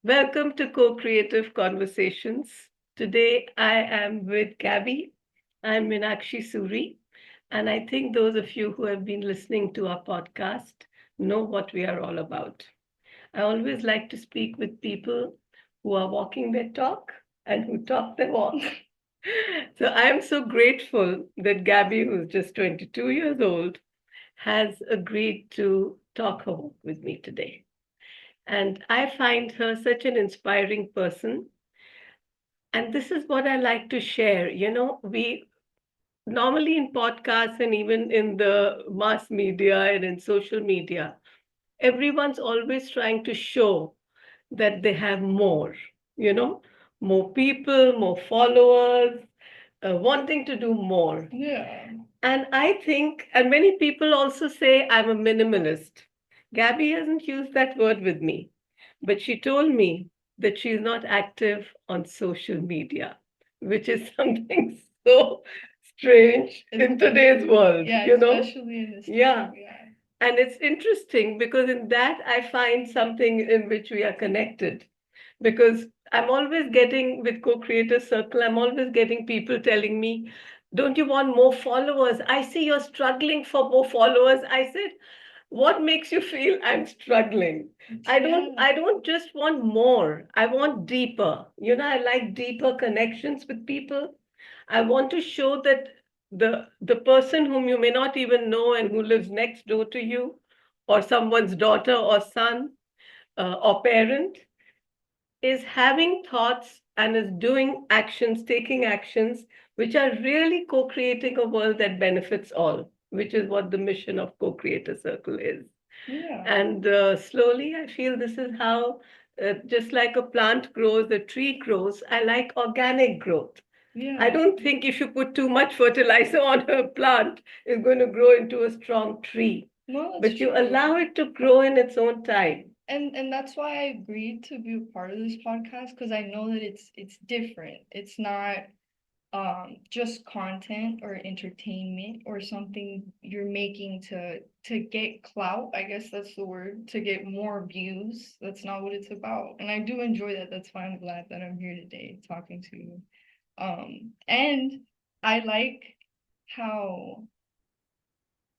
Welcome to Co-Creative Conversations. Today I am with Gaby. I'm Meenakshi Suri, and I think those of you who have been listening to our podcast know what we are all about. I always like to speak with people who are walking their talk and who talk their walk. So I am so grateful that Gaby, who's just 22 years old, has agreed to talk her walk with me today. And I find her such an inspiring person. And this is what I like to share. We normally in podcasts and even in the mass media and in social media, everyone's always trying to show that they have more, you know, more people, more followers, wanting to do more. Yeah. And I think, and many people also say I'm a minimalist. Gabby hasn't used that word with me, but she told me that she's not active on social media, which is something so strange in today's world, Yeah, you know? especially in this Yeah. time. Yeah. And it's interesting because in that I find something in which we are connected. Because I'm always getting with co-creator circle, I'm always getting people telling me, don't you want more followers? I see you're struggling for more followers. I said, what makes you feel I'm struggling? I don't Yeah. I don't just want more. I want deeper. I like deeper connections with people. I want to show that the person whom you may not even know and who lives next door to you, or someone's daughter or son or parent, is having thoughts and is doing actions, taking actions which are really co creating a world that benefits all, which is what the mission of Co Creator Circle is. Yeah. And slowly, I feel this is how, just like a plant grows, a tree grows, I like organic growth. I Yeah. don't think if you put too much fertilizer on a plant, it's going to grow into a strong tree. No, that's But you true. allow it to grow in its own time. And that's why I agreed to be a part of this podcast because I know that it's different. It's not just content or entertainment or something you're making to get clout. I guess that's the word, to get more views. That's not what it's about. And I do enjoy that. That's why I'm glad that I'm here today talking to you. And I like how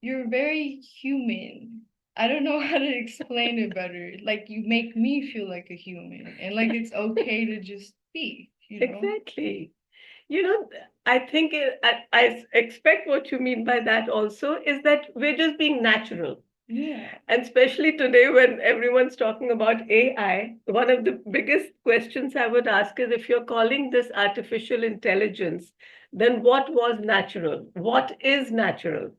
you're very human. I don't know how to explain it better. Like you make me feel like a human and like it's okay to just be. Exactly. You know, I think I expect what you mean by that also is that we're just being natural. Yeah. And especially today, when everyone's talking about AI, one of the biggest questions I would ask is if you're calling this artificial intelligence, then what was natural? What is natural?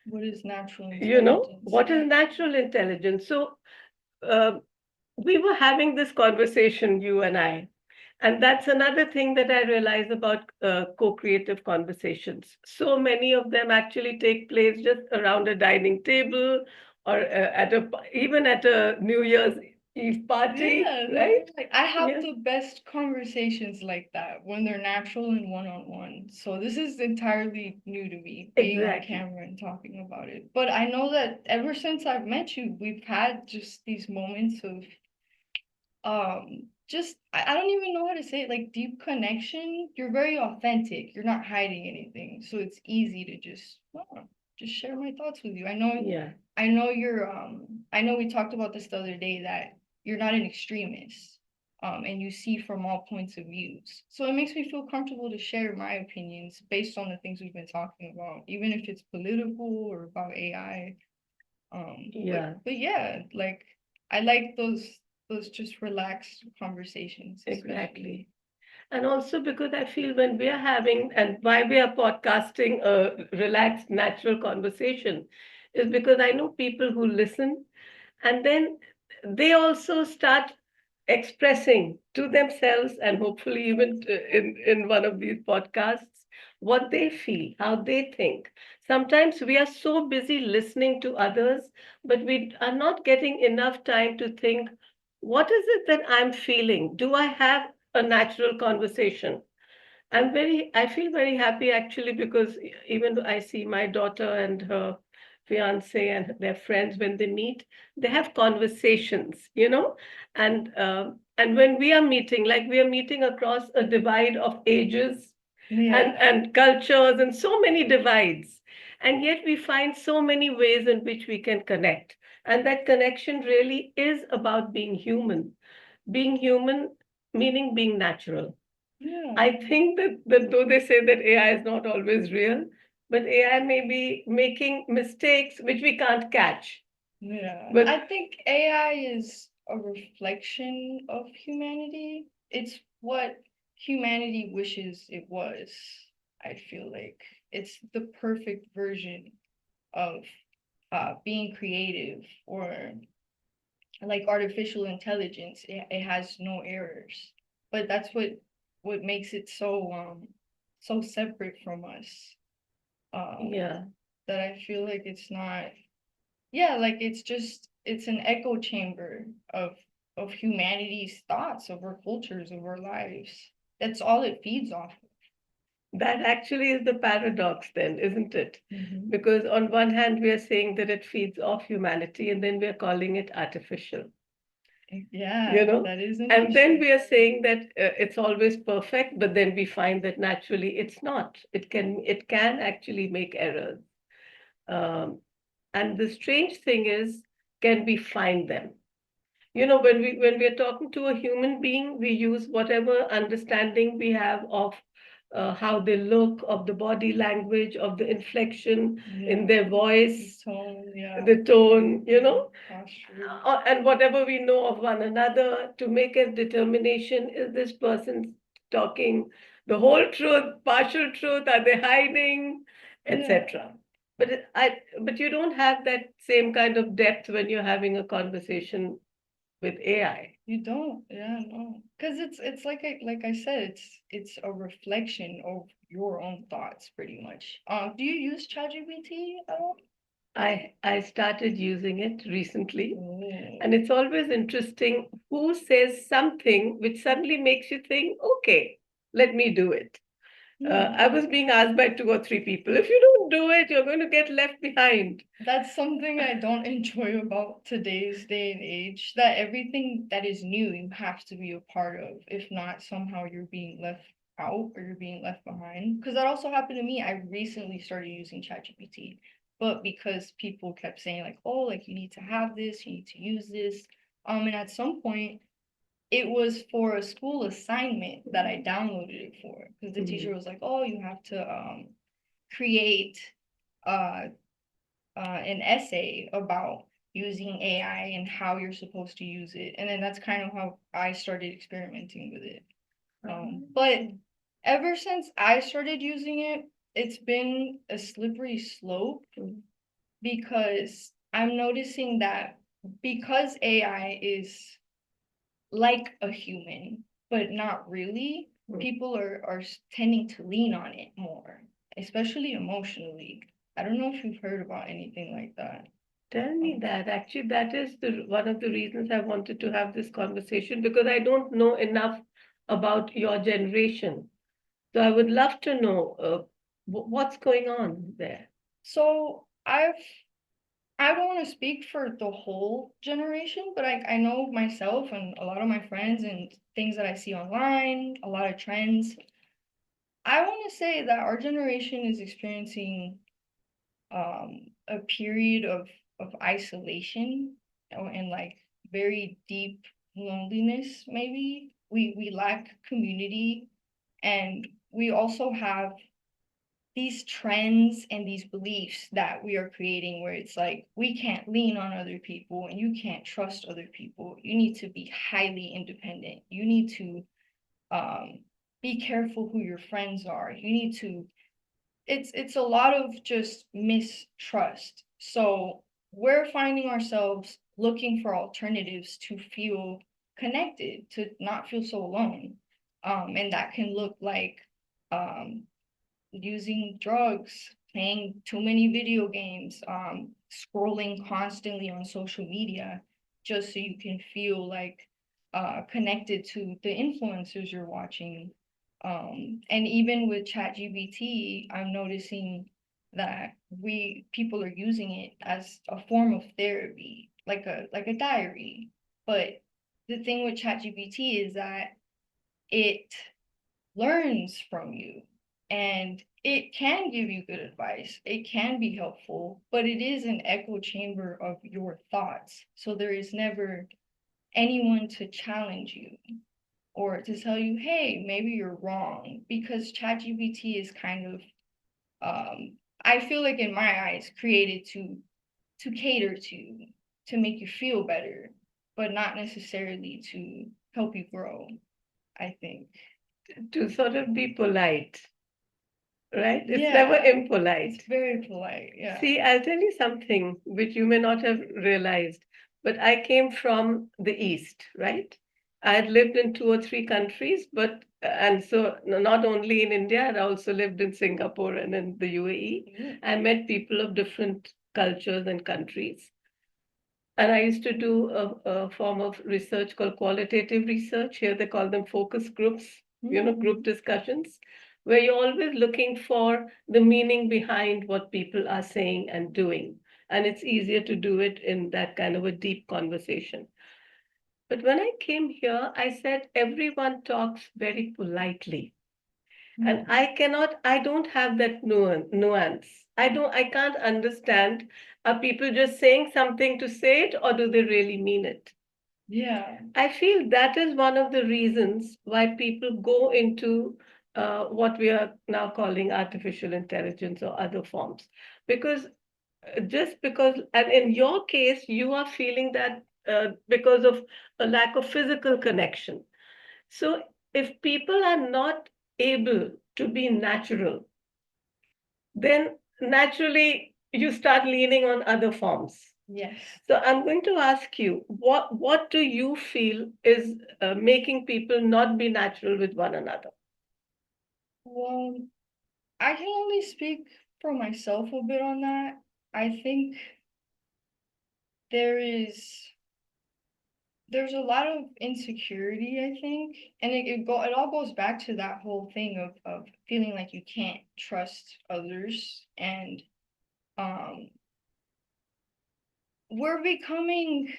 What is natural intelligence? What is natural intelligence? So, uh, we were having this conversation, you and I. And that's another thing that I realize about co creative conversations. So many of them actually take place just around a dining table or even at a New Year's Eve party, Yeah, no, right? like I have Yeah, the best conversations like that when they're natural and one-on-one. So this is entirely new to me, being on exactly. camera and talking about it. But I know that ever since I've met you, we've had just these moments of just I don't even know how to say it, like deep connection. You're very authentic. You're not hiding anything. So it's easy to just share my thoughts with you. Yeah, I know we talked about this the other day that you're not an extremist. And you see from all points of views. So it makes me feel comfortable to share my opinions based on the things we've been talking about, even if it's political or about AI. yeah, But yeah, like I like those just relaxed conversations, especially. exactly. And also because I feel when we are having and why we are podcasting a relaxed, natural conversation is because I know people who listen and then they also start expressing to themselves and hopefully even in one of these podcasts what they feel, how they think. Sometimes we are so busy listening to others, but we are not getting enough time to think, what is it that I'm feeling? Do I have a natural conversation? I feel very happy actually because even though I see my daughter and her fiance and their friends, when they meet, they have conversations, and when we are meeting, like we are meeting across a divide of ages Yeah. and cultures and so many divides. And yet we find so many ways in which we can connect. And that connection really is about being human. Being human, meaning being natural. Yeah. I think that though they say that AI is not always real, but AI may be making mistakes which we can't catch. Yeah. I But think AI is a reflection of humanity. It's what humanity wishes it was. I feel like it's the perfect version of being creative, or like artificial intelligence. It has no errors, but that's what makes it so separate from us, um yeah, that I feel like it's not. Yeah, like it's an echo chamber of humanity's thoughts, of our cultures, of our lives. That's all it feeds off that actually is the paradox, then, isn't it? of. Hmm. Because on one hand, we are saying that it feeds off humanity, and then we are calling it artificial, you Yeah, know? that is And then interesting. we are saying that it's always perfect, but then we find that naturally it's not. It can actually make errors. Um, and the strange thing is, can we find them? When we are talking to a human being, we use whatever understanding we have of how they look, of the body language, of the inflection in Yeah, their the voice, tone, yeah, the tone, posture. and whatever we know of one another to make a determination: is this person talking the whole truth, partial truth, are they hiding, Yeah, etc. But you don't have that same kind of depth when you're having a conversation with AI. you don't. Yeah, no, because it's like I said, it's a reflection of your own thoughts, pretty much. Do you use ChatGPT at all? I started using it recently, Oh, and it's always interesting who says something which suddenly makes you think, okay, let me do it. yeah. I was being asked by two or three people, if you don't do it, you're going to get left behind. That's something I don't enjoy about today's day and age, that everything that is new you have to be a part of. If not, somehow you're being left out or you're being left behind. Because that also happened to me. I recently started using ChatGPT, but because people kept saying like, oh, like you need to have this, you need to use this. And at some point it was for a school assignment that I downloaded it for, because the teacher Mhm. was like, oh, you have to create uh an essay about using AI and how you're supposed to use it. And then that's kind of how I started experimenting with it. But ever since I started using it, it's been a slippery slope, because I'm noticing that because AI is like a human, but not really, people are tending to lean on it more, especially emotionally. I don't know if you've heard about anything like that. Tell me that. Actually, that is one of the reasons I wanted to have this conversation, because I don't know enough about your generation. So I would love to know what's going on there. So I don't want to speak for the whole generation, but I know myself and a lot of my friends and things that I see online, a lot of trends. I want to say that our generation is experiencing a period of isolation, and like very deep loneliness. Maybe we lack community, and we also have these trends and these beliefs that we are creating, where it's like we can't lean on other people and you can't trust other people. You need to be highly independent. You need to um be careful who your friends are. You need to It's a lot of just mistrust. So we're finding ourselves looking for alternatives to feel connected, to not feel so alone. And that can look like um using drugs, playing too many video games, scrolling constantly on social media, just so you can feel like connected to the influencers you're watching. And even with ChatGPT, I'm noticing that people are using it as a form of therapy, like a diary. But the thing with ChatGPT is that it learns from you, and it can give you good advice. It can be helpful, but it is an echo chamber of your thoughts. So there is never anyone to challenge you or to tell you, hey, maybe you're wrong, because ChatGPT is kind of, I feel like in my eyes, created to cater to make you feel better, but not necessarily to help you grow, I think. To sort of be polite, right? It's never Yeah, impolite. it's very polite. Yeah. See, I'll tell you something which you may not have realized, but I came from the East, right? I had lived in 2 or 3 countries, but and so not only in India, I also lived in Singapore and in the UAE. I met people of different cultures and countries. And I used to do a form of research called qualitative research. Here they call them focus groups, group discussions, where you're always looking for the meaning behind what people are saying and doing. And it's easier to do it in that kind of a deep conversation. But when I came here, I said everyone talks very politely. And I don't have that nuance. I can't understand, are people just saying something to say it, or do they really mean it? Yeah. I feel that is one of the reasons why people go into what we are now calling artificial intelligence or other forms. Because just because, and in your case, you are feeling that because of a lack of physical connection. So if people are not able to be natural, then naturally you start leaning on other forms. Yes. So I'm going to ask you, what do you feel is making people not be natural with one another? Well, I can only speak for myself a bit on that. I think there is there's a lot of insecurity, I think, and it all goes back to that whole thing of feeling like you can't trust others, and um we're becoming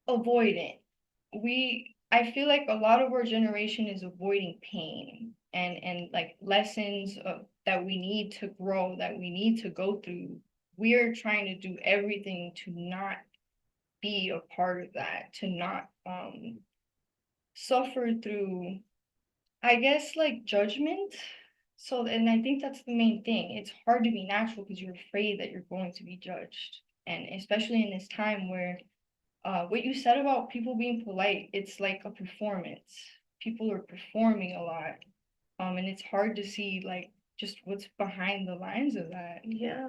avoidant. I feel like a lot of our generation is avoiding pain and like lessons that we need to grow, that we need to go through. We're trying to do everything to not be a part of that, to not suffer through, I guess, like judgment. So, and I think that's the main thing. It's hard to be natural because you're afraid that you're going to be judged. And especially in this time where what you said about people being polite, it's like a performance. People are performing a lot. And it's hard to see like just what's behind the lines of that. Yeah.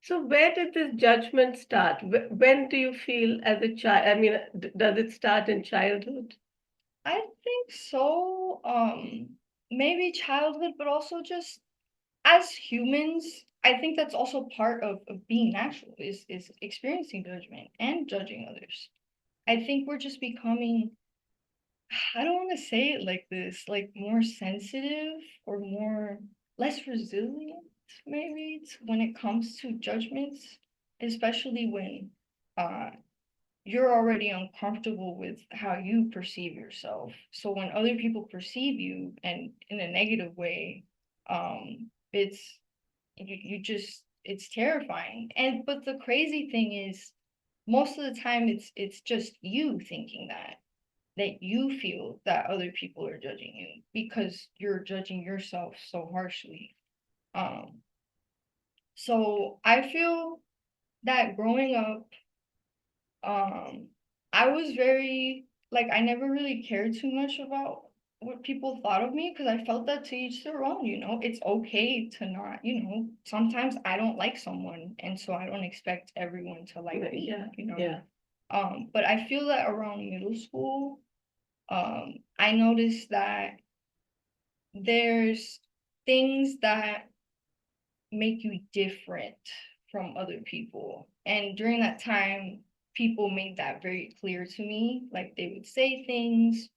So where did this judgment start? When do you feel as a child? I mean, does it start in childhood? I think so. Maybe childhood, but also just as humans, I think that's also part of being natural is experiencing judgment and judging others. I think we're just becoming, I don't want to say it like this, like more sensitive or more less resilient, maybe when it comes to judgments, especially when uh you're already uncomfortable with how you perceive yourself. So when other people perceive you and in a negative way, it's you just it's terrifying. And but the crazy thing is most of the time it's just you thinking that you feel that other people are judging you because you're judging yourself so harshly. Um so I feel that growing up, um I was very like I never really cared too much about what people thought of me because I felt that to each their own, it's okay to not, sometimes I don't like someone and so I don't expect everyone to like me, Yeah. but I feel that around middle school, I noticed that there's things that make you different from other people. And during that time, people made that very clear to me. Like they would say things.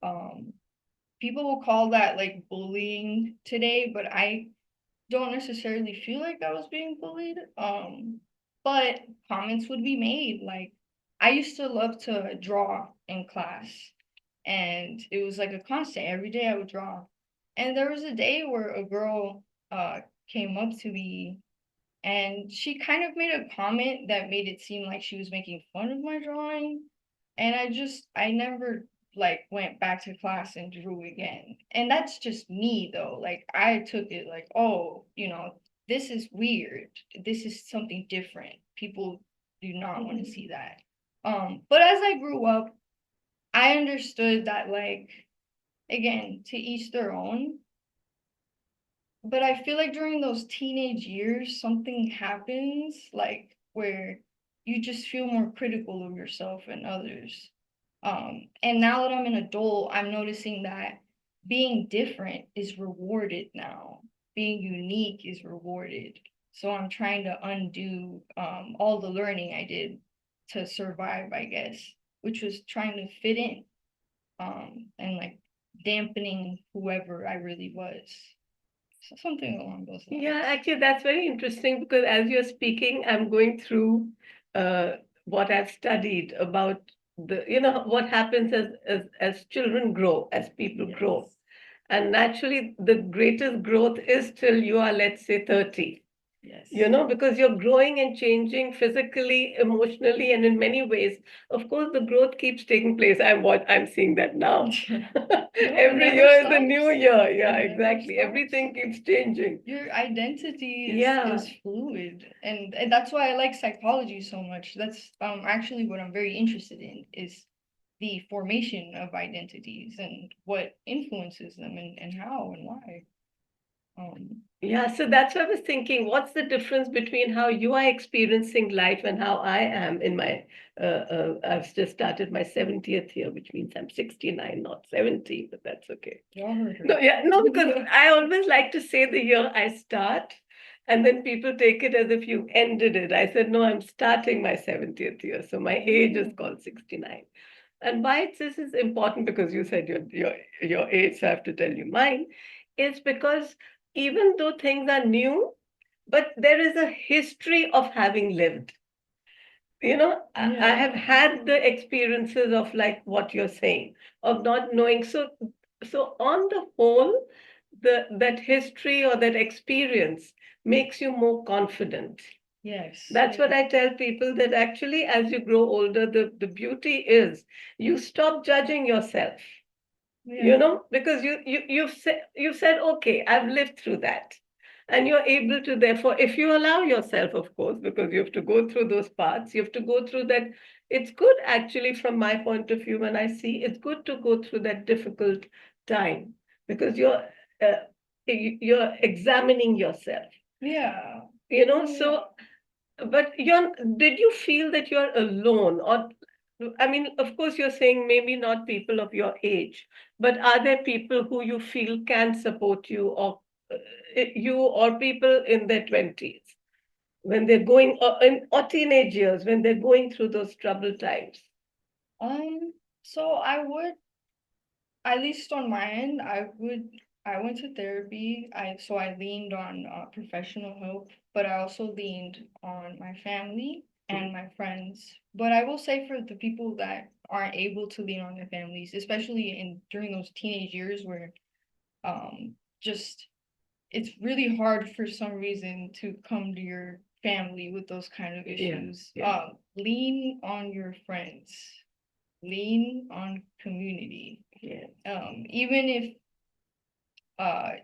Um, People will call that like bullying today, but don't necessarily feel like I was being bullied. But comments would be made. Like, I used to love to draw in class, and it was like a constant. Every day I would draw. And there was a day where a girl came up to me, and she kind of made a comment that made it seem like she was making fun of my drawing. And I never like went back to class and drew again. And that's just me though. Like, I took it like, oh, this is weird. This is something different. People do not want to see that. But as I grew up, I understood that, like, again, to each their own. But I feel like during those teenage years, something happens, like, where you just feel more critical of yourself and others. And now that I'm an adult, I'm noticing that being different is rewarded now. Being unique is rewarded. So I'm trying to undo all the learning I did to survive, I guess, which was trying to fit in, and like dampening whoever I really was. So something along those Yeah, lines. actually, that's very interesting because as you're speaking, I'm going through uh, what I've studied about what happens as children grow, as people grow. Yes. And naturally, the greatest growth is till you are, let's say, 30. Yes. Because you're growing and changing physically, emotionally, and in many ways. Of course, the growth keeps taking place. I'm seeing that now. No, it Every never year is a new stops. year. Yeah, It never exactly. stops. Everything keeps changing. Your identity Yeah. is fluid, and that's why I like psychology so much. That's actually what I'm very interested in, is the formation of identities and what influences them, and how and why. Yeah, so that's what I was thinking. What's the difference between how you are experiencing life and how I am in my, I've just started my 70th year, which means I'm 69, not 70, but that's okay. Y'all heard No, yeah, no, because her. I always like to say the year I start, and then people take it as if you ended it. I said, no, I'm starting my 70th year. So my age is called 69. And why this is important, because you said your age, so I have to tell you mine, is because even though things are new, but there is a history of having lived. I have Yeah. had the experiences of, like what you're saying, of not knowing. So on the whole, that history or that experience makes you more confident. Yes. That's what I tell people, that actually, as you grow older, the beauty is you stop judging yourself, Yeah. because you've said, okay, I've lived through that. And you're able to, therefore, if you allow yourself, of course, because you have to go through those parts, you have to go through that. It's good, actually, from my point of view, when I see, it's good to go through that difficult time, because you're examining yourself. Yeah. So, but did you feel that you're alone? Or, I mean, of course, you're saying maybe not people of your age, but are there people who you feel can support you, or people in their 20s, when they're going, or teenage years, when they're going through those troubled times? So I would, at least on my end, I went to therapy. I leaned on professional help, but I also leaned on my family and my friends. But I will say, for the people that aren't able to lean on their families, especially in during those teenage years where just it's really hard for some reason to come to your family with those kind of Yeah, issues. yeah, Lean on your friends, lean on community. yeah, Even if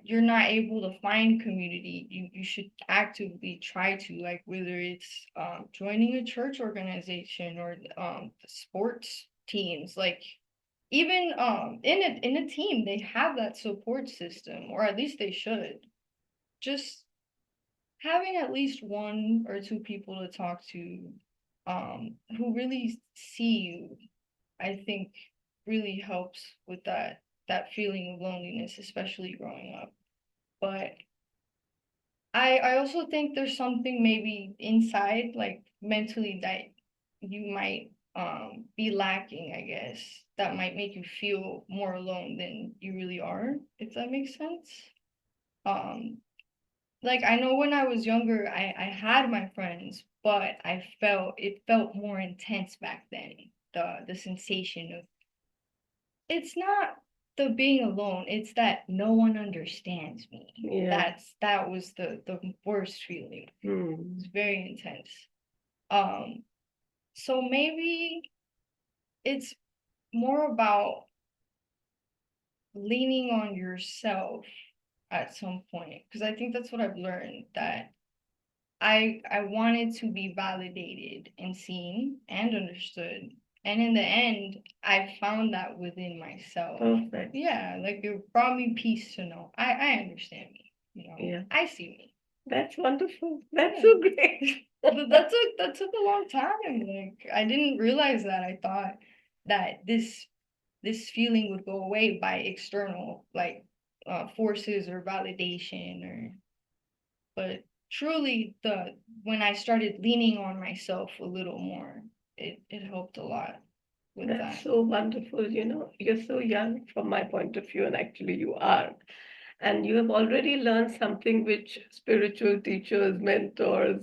you're not able to find community, you should actively try to, like, whether it's joining a church organization or sports teams, like, even in a team they have that support system, or at least they should. Just having at least one or two people to talk to, who really see you, I think, really helps with that feeling of loneliness, especially growing up. But I also think there's something maybe inside, like mentally, that you might be lacking, I guess, that might make you feel more alone than you really are, if that makes sense. Um like I know when I was younger, I had my friends, but it felt more intense back then. The sensation of it's not the being alone, it's that no one understands me. Yeah. That was the worst feeling. Hmm. It's very intense. Um, so maybe it's more about leaning on yourself at some point, because I think that's what I've learned, that I wanted to be validated and seen and understood. And in the end, I found that within myself. Perfect. Yeah, like it brought me peace to know I understand me, Yeah. I see me. That's wonderful. That's Yeah. so great. But that took a long time. Like I didn't realize that. I thought that this feeling would go away by external like forces or validation or but truly the when I started leaning on myself a little more, it helped a lot with That's that. so wonderful. You're so young from my point of view, and actually you are. And you have already learned something which spiritual teachers, mentors,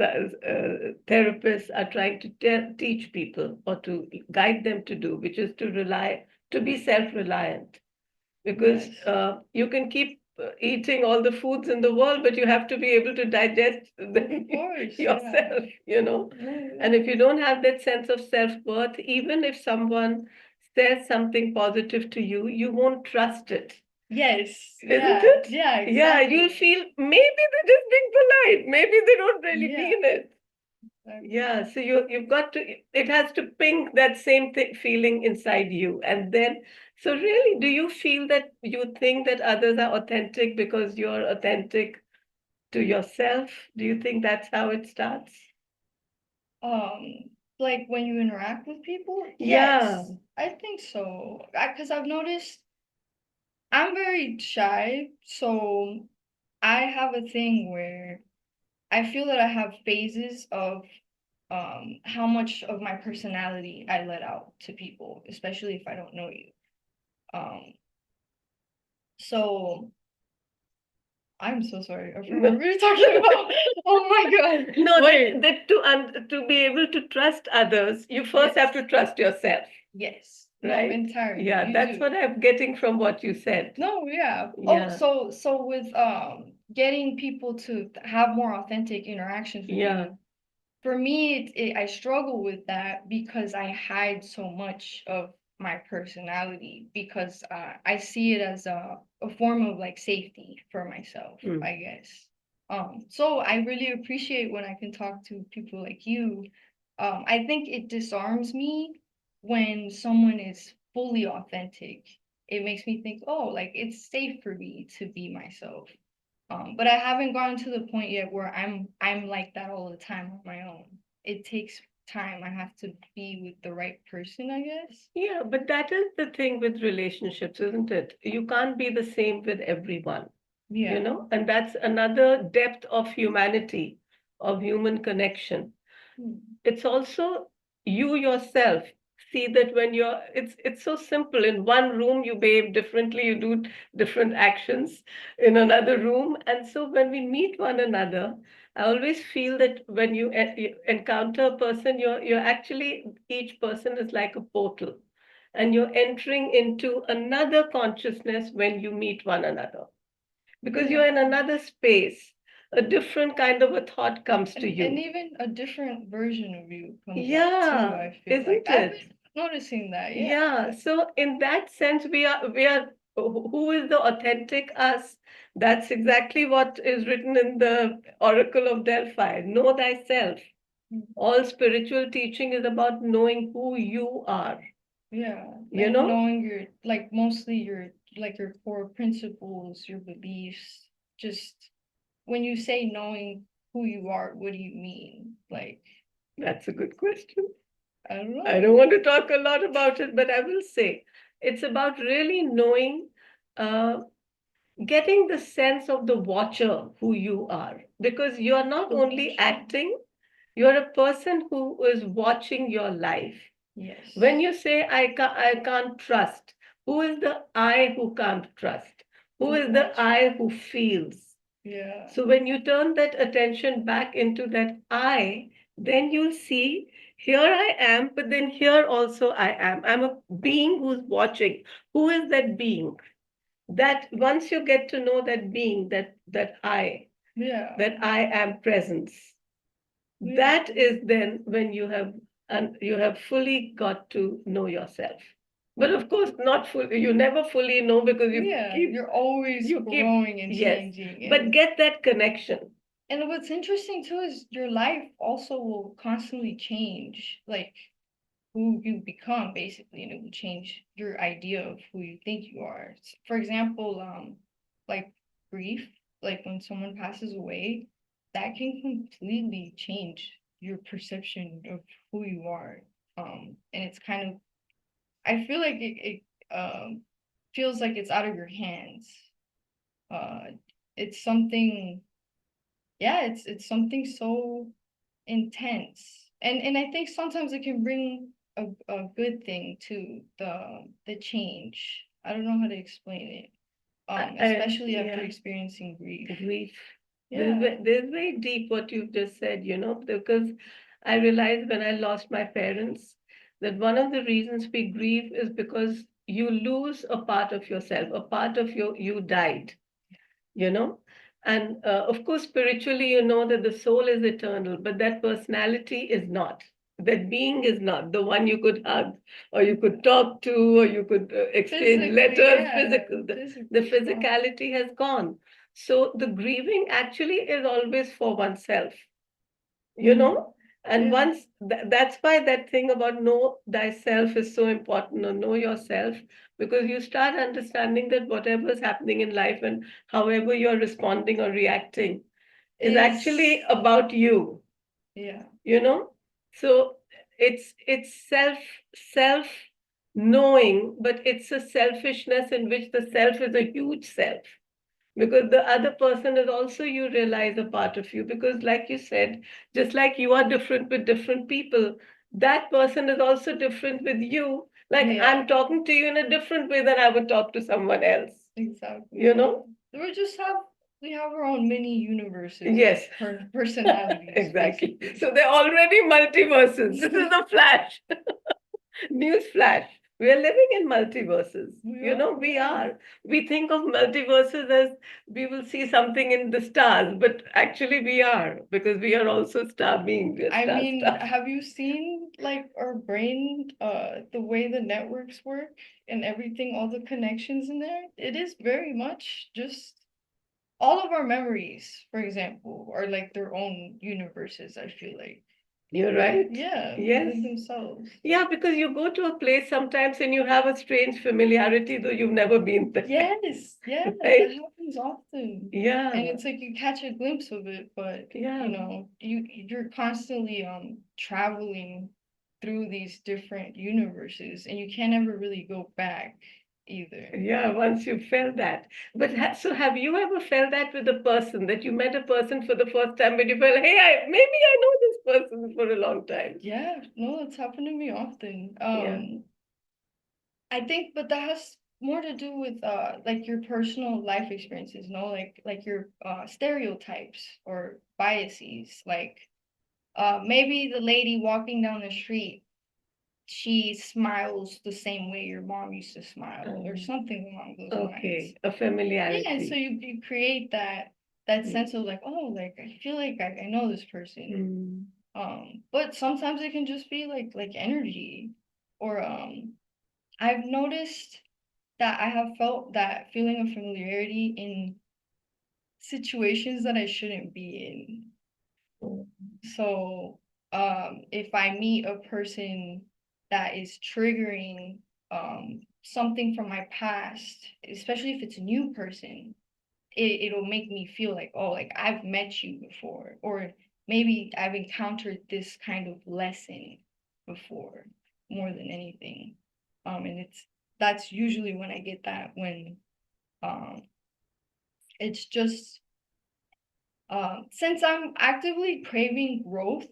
therapists are trying to teach people or to guide them to do, which is to be self-reliant. Because Yes. you can keep eating all the foods in the world, but you have to be able to digest them Of course, yeah. yourself. No, And yeah. if you don't have that sense of self-worth, even if someone says something positive to you, you won't trust it, Yes, isn't yeah, it? yeah, Yeah, you'll exactly. feel maybe they're just being polite, maybe they don't really Yeah, mean it. exactly. Yeah, so you've got to, it has to ping that same feeling inside you. And then, so really, do you feel that you think that others are authentic because you're authentic to yourself? Do you think that's how it starts? Like when you interact with people, Yeah. yes, I think so. Because I've noticed I'm very shy, so I have a thing where I feel that I have phases of how much of my personality I let out to people, especially if I don't know you. Um so I'm so sorry. I forgot what No, we were talking about. Oh my god. no, Wait. to be able to trust others, you first have Yes. to trust yourself, Yes. No, right? entirely. Yeah, You that's do. what I'm getting from what you said. No, yeah. Oh, Yeah, so with getting people to have more authentic interactions with yeah, you, for me, I struggle with that because I hide so much of my personality because I see it as a form of like safety for myself, mm, I guess. So I really appreciate when I can talk to people like you. I think it disarms me when someone is fully authentic. It makes me think, oh, like it's safe for me to be myself. But I haven't gotten to the point yet where I'm like that all the time on my own. It takes time. I have to be with the right person, I guess. yeah. But that is the thing with relationships, isn't it? You can't be the same with everyone. Yeah. And that's another depth of humanity, of human connection. Mm. It's also you yourself. See that when it's so simple. In one room, you behave differently, you do different actions in another room. And so when we meet one another, I always feel that when you encounter a person, you're actually, each person is like a portal. And you're entering into another consciousness when you meet one another because Yeah. you're in another space. A different kind of a thought comes to And you. even a different version of you comes out too, Yeah, I feel like. isn't I've it? been noticing that, yeah. Yeah. So in that sense, we are who is the authentic us? That's exactly what is written in the Oracle of Delphi. Know thyself. Mm. All spiritual teaching is about knowing who you are. Yeah. You And know? knowing your like mostly your like your core principles, your beliefs, just when you say knowing who you are, what do you mean? Like, That's a good question. I don't I know. don't want to talk a lot about it, but I will say it's about really knowing, uh, getting the sense of the watcher who you are, because you're not The only watcher. acting, you're a person who is watching your life. Yes. When you say, I can't trust, who is the I who can't trust? Who The is the watcher. I who feels? Yeah. So when you turn that attention back into that I, then you'll see here I am, but then here also I am. I'm a being who's watching. Who is that being? That once you get to know that being, Yeah. that I am presence, Yeah. that is then when you have fully got to know yourself. But of course, not fully. You never fully know because Yeah. You're always you keep growing and yes. changing. But get that connection. And what's interesting too is your life also will constantly change, like who you become basically, and it will change your idea of who you think you are. For example, like grief, like when someone passes away, that can completely change your perception of who you are. And it's kind of, I feel like it feels like it's out of your hands. Uh, it's something, yeah, it's something so intense, and I think sometimes it can bring a good thing to the change. I don't know how to explain it, especially after Yeah, experiencing grief. grief. Yeah. There's very deep what you've just said, because I realized when I lost my parents that one of the reasons we grieve is because you lose a part of yourself, a part of you died, you know. And of course, spiritually, you know that the soul is eternal, but that personality is not. That being is not the one you could hug, or you could talk to, or you could exchange Physically, letters. yeah, Physical, the physically gone. physicality has gone. So the grieving actually is always for oneself, you know. And Yeah. once that's why that thing about know thyself is so important, or know yourself, because you start understanding that whatever is happening in life and however you're responding or reacting is Is actually about you, yeah. you know. So it's self knowing, but it's a selfishness in which the self is a huge self, because the other person is also, you realize, a part of you, because like you said, just like you are different with different people, that person is also different with you. Like Yeah, I'm talking to you in a different way than I would talk to someone else, exactly. you know. We just have we have our own mini universes of Yes. personalities, Exactly. basically. So they're already multiverses. This is a flash. News flash. We are living in multiverses. We You are, know, we yeah. are. We think of multiverses as we will see something in the stars, but actually we are, because we are also star beings. We are I star mean, stuff. have you seen like our brain, the way the networks work and everything, all the connections in there? It is very much just all of our memories, for example, are like their own universes, I feel like. You're right. Yeah, Yes. within themselves. Yeah, because you go to a place sometimes and you have a strange familiarity, though you've never been there. Yes, yeah, that Right? happens often. And Yeah. it's like you catch a glimpse of it, but Yeah. you're constantly traveling through these different universes, and you can't ever really go back either. Yeah, once you felt that. But so have you ever felt that with a person, that you met a person for the first time, but you felt, hey, maybe I know this person for a long time? Yeah, no, it's happened to me often. Yeah. I think, but that has more to do with like your personal life experiences, no? Like your stereotypes or biases. Like maybe the lady walking down the street, she smiles the same way your mom used to smile, or Um, something along those lines. okay, a Yeah, and so familiarity. you create that Mm. sense of like, oh, like I feel like I know this person. Mm. But sometimes it can just be like energy, or I've noticed that I have felt that feeling of familiarity in situations that I shouldn't be in. So, if I meet a person that is triggering something from my past, especially if it's a new person, it'll make me feel like, oh, like I've met you before, or maybe I've encountered this kind of lesson before more than anything. And that's usually when I get that, when um it's just since I'm actively craving growth,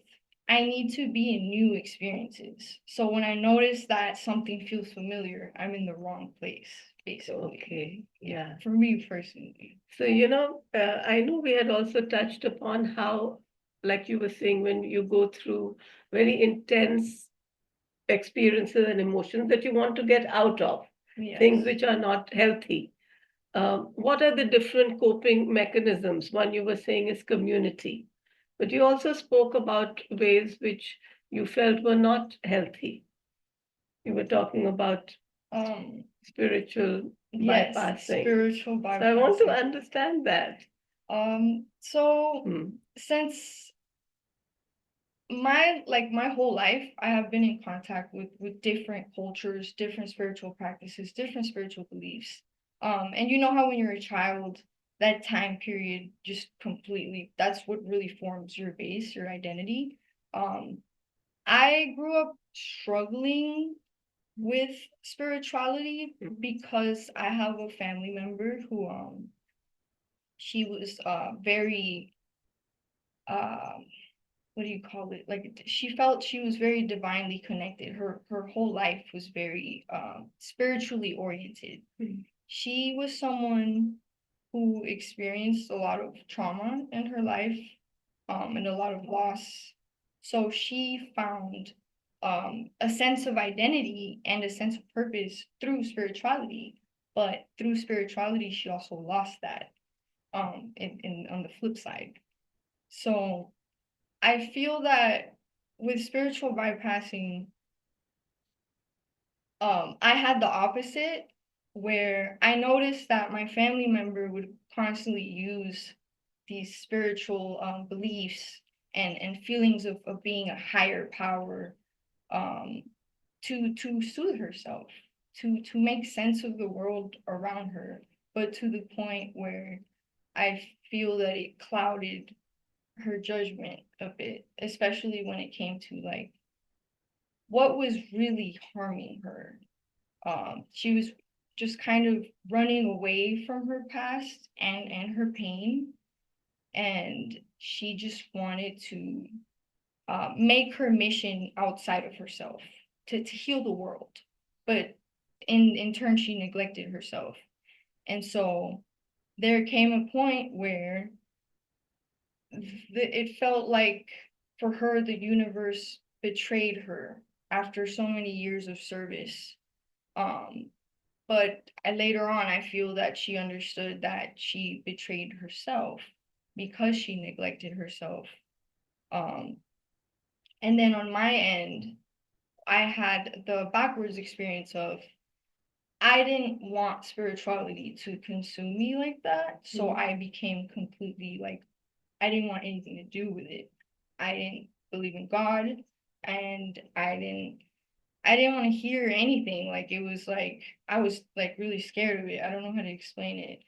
I need to be in new experiences. So when I notice that something feels familiar, I'm in the wrong place, basically. Okay, yeah. For me personally. So, I know we had also touched upon how, like you were saying, when you go through very intense experiences and emotions that you want to get out of, things Yes. which are not healthy. What are the different coping mechanisms? One you were saying is community, but you also spoke about ways which you felt were not healthy. You were talking about Um, spiritual yes, bypassing. spiritual So I want to bypassing. understand that. So Hmm. since my whole life, I have been in contact with different cultures, different spiritual practices, different spiritual beliefs. And you know how when you're a child, that time period just completely, that's what really forms your base, your identity. Um, I grew up struggling with spirituality because I have a family member who she was very um what do you call it, like she felt she was very divinely connected. Her whole life was very spiritually oriented. She was someone who experienced a lot of trauma in her life, and a lot of loss. So she found a sense of identity and a sense of purpose through spirituality. But through spirituality, she also lost that on the flip side. So I feel that with spiritual bypassing, I had the opposite where I noticed that my family member would constantly use these spiritual beliefs and feelings of being a higher power um, to soothe herself, to make sense of the world around her, but to the point where I feel that it clouded her judgment a bit, especially when it came to like what was really harming her. She was just kind of running away from her past and her pain, and she just wanted to make her mission outside of herself to heal the world. But in turn, she neglected herself, and so there came a point where it felt like for her the universe betrayed her after so many years of service. Um, but later on, I feel that she understood that she betrayed herself because she neglected herself. Um, and then on my end, I had the backwards experience of I didn't want spirituality to consume me like that. So I became completely like, I didn't want anything to do with it. I didn't believe in God, and I didn't want to hear anything. Like it was like I was like really scared of it. I don't know how to explain it.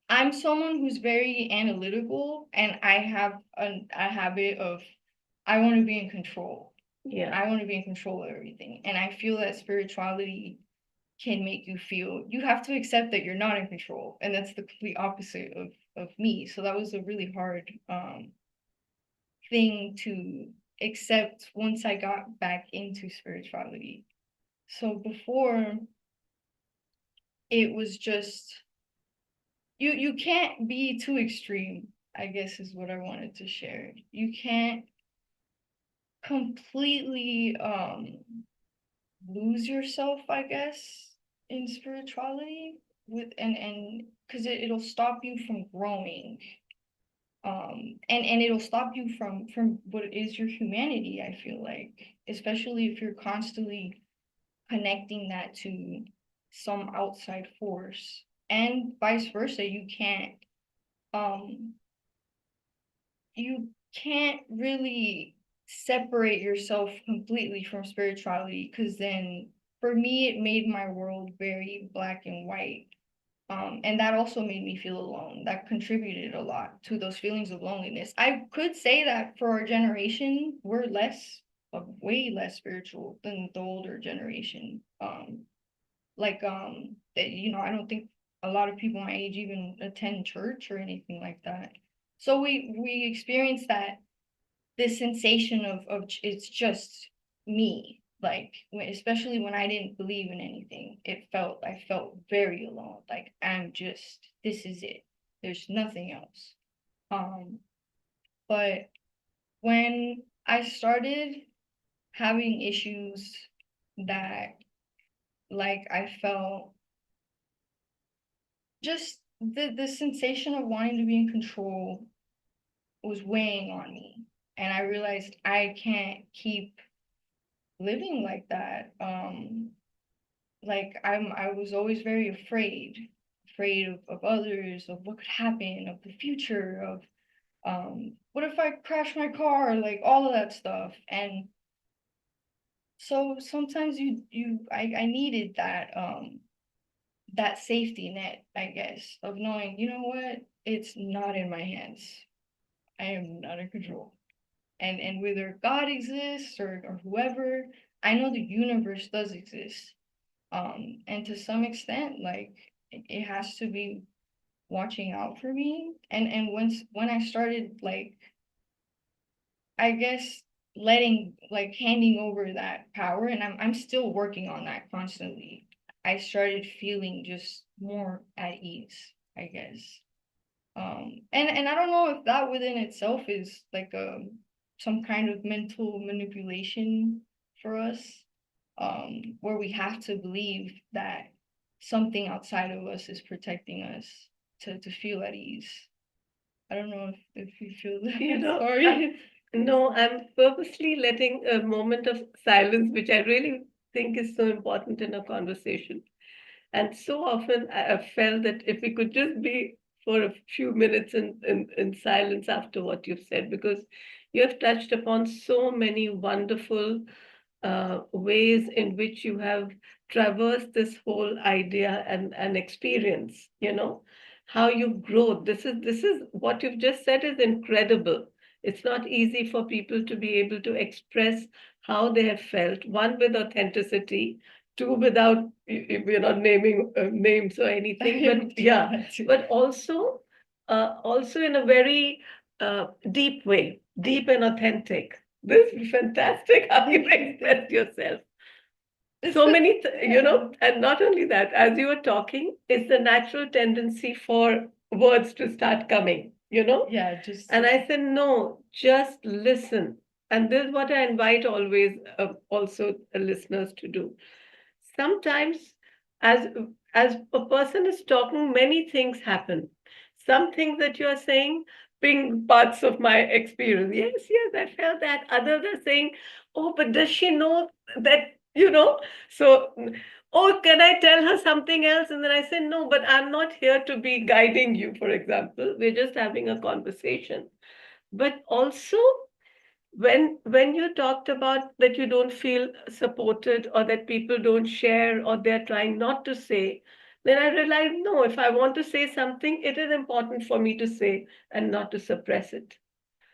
I'm someone who's very analytical, and I have a habit of I want to be in control. Yeah. I want to be in control of everything. And I feel that spirituality can make you feel you have to accept that you're not in control. And that's the complete opposite of me. So that was a really hard thing to accept once I got back into spirituality. So before, it was just you can't be too extreme, I guess is what I wanted to share. You can't completely lose yourself, I guess, in spirituality with and because it'll stop you from growing. And it'll stop you from what is your humanity, I feel like, especially if you're constantly connecting that to some outside force, and vice versa. Um you can't really separate yourself completely from spirituality, because then for me it made my world very black and white. And that also made me feel alone. That contributed a lot to those feelings of loneliness. I could say that for our generation, we're way less spiritual than the older generation. That I don't think a lot of people my age even attend church or anything like that. So we experience that this sensation of it's just me. Like especially when I didn't believe in anything, I felt very alone. Like this is it. There's nothing else. Um, but when I started having issues that like I felt just the sensation of wanting to be in control was weighing on me. And I realized I can't keep living like that. Like I was always very afraid of others, of what could happen, of the future, of what if I crash my car, like all of that stuff. And so sometimes I needed that safety net, I guess, of knowing, you know what, it's not in my hands. I am not in control. And whether God exists or whoever, I know the universe does exist. And to some extent, like it has to be watching out for me. And when I started like I guess handing over that power, and I'm still working on that constantly. I started feeling just more at ease, I guess. And I don't know if that within itself is like some kind of mental manipulation for us, where we have to believe that something outside of us is protecting us to feel at ease. I don't know if you feel You that. know, Sorry. no, I'm purposely letting a moment of silence, which I really think is so important in a conversation. And so often I've felt that if we could just be for a few minutes in silence after what you've said, because you have touched upon so many wonderful ways in which you have traversed this whole idea and experience, how you grow. This is what you've just said is incredible. It's not easy for people to be able to express how they have felt, one with authenticity, two without we're not naming names or anything, but yeah, but also in a very deep way, deep and authentic. This is fantastic how you expressed yourself. So many, and not only that, as you were talking, it's the natural tendency for words to start coming. Yeah, just And I said, no, just listen. And this is what I invite always also listeners to do. Sometimes, as as a person is talking, many things happen. Some things that you are saying bring parts of my experience. Yes, yes, I felt that. Others are saying, oh, but does she know that? So, oh, can I tell her something else? And then I say, no, but I'm not here to be guiding you, for example. We're just having a conversation. But also, when you talked about that you don't feel supported or that people don't share or they're trying not to say, then I realized, no, if I want to say something, it is important for me to say and not to suppress it.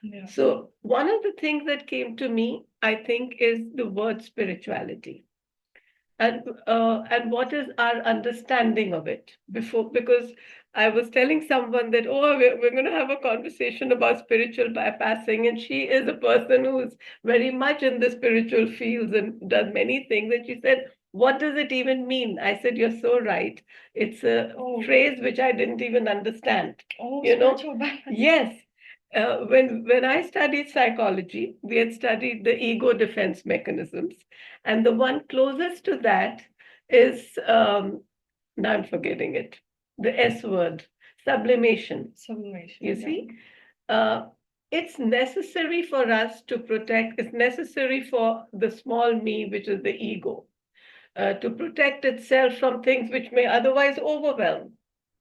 yeah. So one of the things that came to me, I think, is the word spirituality. And what is our understanding of it before, because I was telling someone that, oh, we're going to have a conversation about spiritual bypassing, and she is a person who's very much in the spiritual fields and does many things, and she said, what does it even mean? I said, you're so right. It's a phrase which I didn't even understand. Spiritual bypass. Yes. When I studied psychology, we had studied the ego defense mechanisms, and the one closest to that is, now I'm forgetting it, the S word, sublimation. Sublimation. You see, uh, it's necessary for us to protect, it's necessary for the small me, which is the ego, to protect itself from things which may otherwise overwhelm,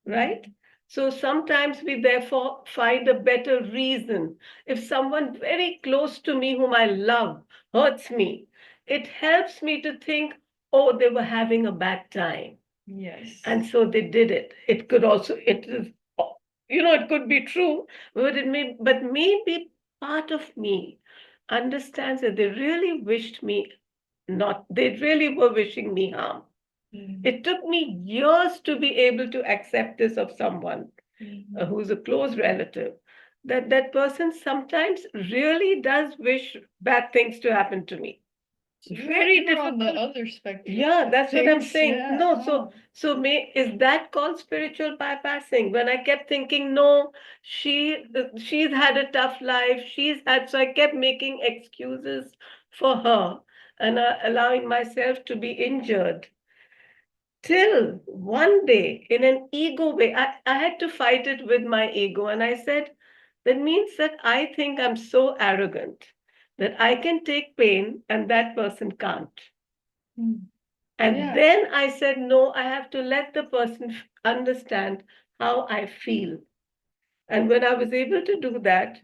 right? So sometimes we therefore find a better reason. If someone very close to me, whom I love, hurts me, it helps me to think, oh, they were having a bad time. Yes. And so they did it. It could also, it is, it could be true, but maybe part of me understands that they really wished me not, they really were wishing me harm. It took me years to be able to accept this of someone who's a close relative. that that person sometimes really does wish bad things to happen to me. So Very you're on the difficult. other spectrum Yeah, of that's what I'm things. saying. Yeah. No, so may is that called spiritual bypassing? When I kept thinking, no, she's had a tough life. She's had, so I kept making excuses for her and allowing myself to be injured. Till one day, in an ego way, I had to fight it with my ego. And I said, that means that I think I'm so arrogant that I can take pain and that person can't. Mm. And Yeah. then I said, no, I have to let the person understand how I feel. And when I was able to do that,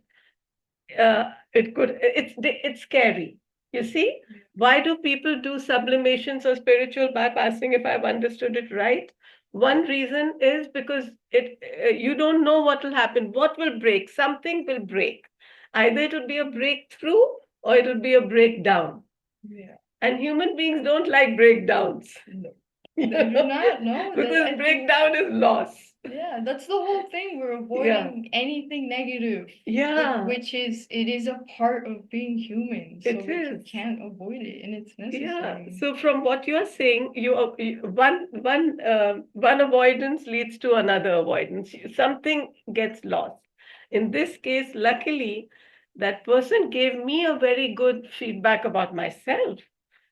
it's scary. You see, why do people do sublimations or spiritual bypassing? If I've understood it right, one reason is because you don't know what will happen, what will break. Something will break. Either it will be a breakthrough or it will be a breakdown. Yeah. And human beings don't like breakdowns. No. They do not know that. Because I think, breakdown is loss. yeah, that's the whole thing. We're Yeah. avoiding anything negative, Yeah, which is, it is a part of being human. So it we is. can't avoid it, and it's Yeah. necessary. So from what you are saying, one avoidance leads to another avoidance. Something gets lost. In this case, luckily, that person gave me a very good feedback about myself.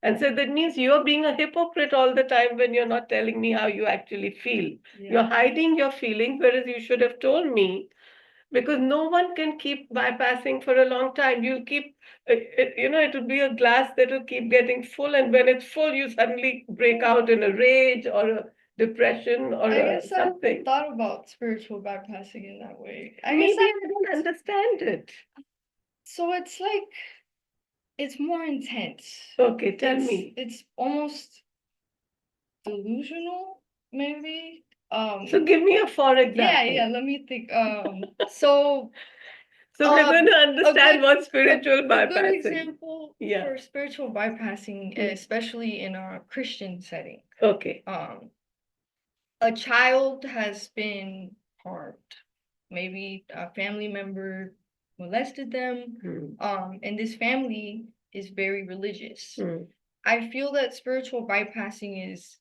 And so that means you're being a hypocrite all the time when you're not telling me how you actually feel. You're Yeah. hiding your feelings, whereas you should have told me, because no one can keep bypassing for a long time. You'll keep, it will be a glass that will keep getting full, and when it's full, you suddenly break Yeah. out in a rage or a depression or I guess I haven't something. thought about spiritual bypassing in that way. I guess Maybe I don't understand it. so it's like, it's more intense. Okay, tell me. It's almost delusional, maybe. So give me a for Yeah, example. let me think. So So we're going to a understand good what spiritual a good bypassing. example Yeah. for spiritual bypassing, Mm. especially in a Christian setting. Okay. A child has been harmed. Maybe a family member molested them. Mm. And this family is very religious. Mm. I feel that spiritual bypassing is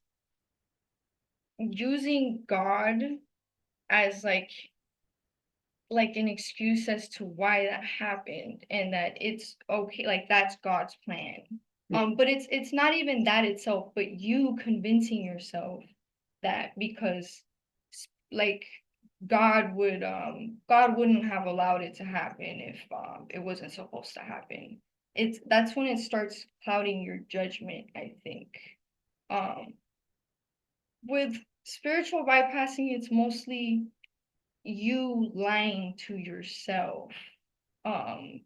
using God as like an excuse as to why that happened, and that it's okay, like that's God's plan. But it's not even that itself, but you convincing yourself that because like God wouldn't have allowed it to happen if it wasn't supposed to happen. That's when it starts clouding your judgment, I think. Um with spiritual bypassing, it's mostly you lying to yourself. Um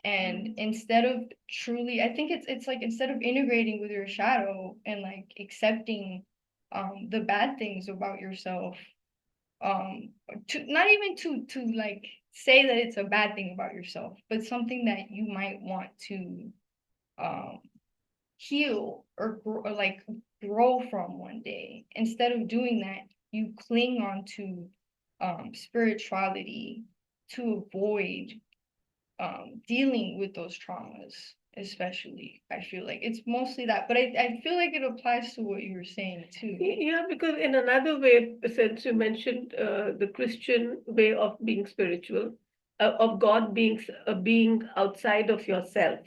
and instead of truly, I think it's like, instead of integrating with your shadow and like accepting the bad things about yourself, to not even to like say that it's a bad thing about yourself, but something that you might want to um heal or like grow from one day. Instead of doing that, you cling on to spirituality to avoid dealing with those traumas. Especially, I feel like it's mostly that, but I feel like it applies to what you were saying too. Yeah, because in another way, since you mentioned the Christian way of being spiritual, of God being outside of yourself,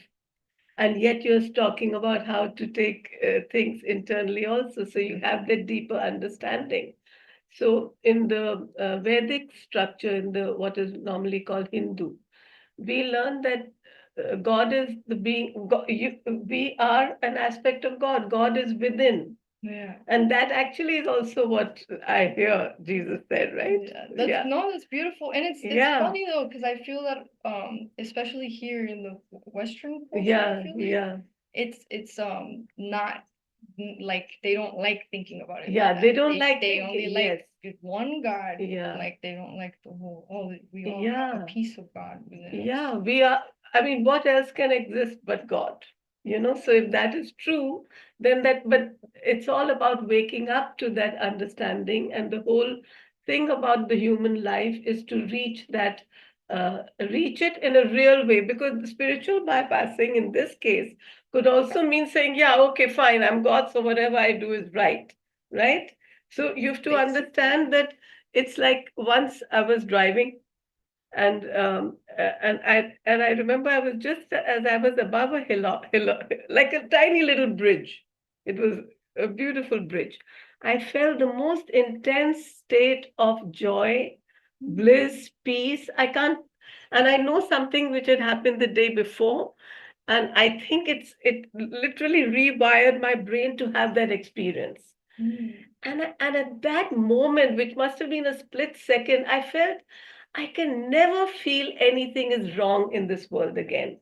and yet you're talking about how to take things internally also, so you have that deeper understanding. So in the Vedic structure, in the what is normally called Hindu, we learn that God is the being. We are an aspect of God. God is within. Yeah. And that actually is also what I hear Jesus said, right? Yeah, Yeah. that's beautiful, and it's Yeah. funny though, because I feel that especially here in the Western culture, I Yeah. feel like Yeah. it's not like they don't like thinking about it like Yeah. that. They don't like They thinking. only Yes. like one God. Yeah. Like they don't like the whole, oh, we all have a Yeah. piece of God within us. Yeah. We are, I mean, what else can exist but God? So if that is true, then but it's all about waking up to that understanding. And the whole thing about the human life is to reach that reach it in a real way, because the spiritual bypassing in this case could also mean saying, yeah, okay, fine, I'm God, so whatever I do is right, right? So you have to Basically. understand that it's like, once I was driving, and I remember I was just as I was above a hill, like a tiny little bridge. It was a beautiful bridge. I felt the most intense state of joy, bliss, peace. I can't, and I know something which had happened the day before, and I think it literally rewired my brain to have that experience. Mm. And at that moment, which must have been a split second, I felt I can never feel anything is wrong in this world again.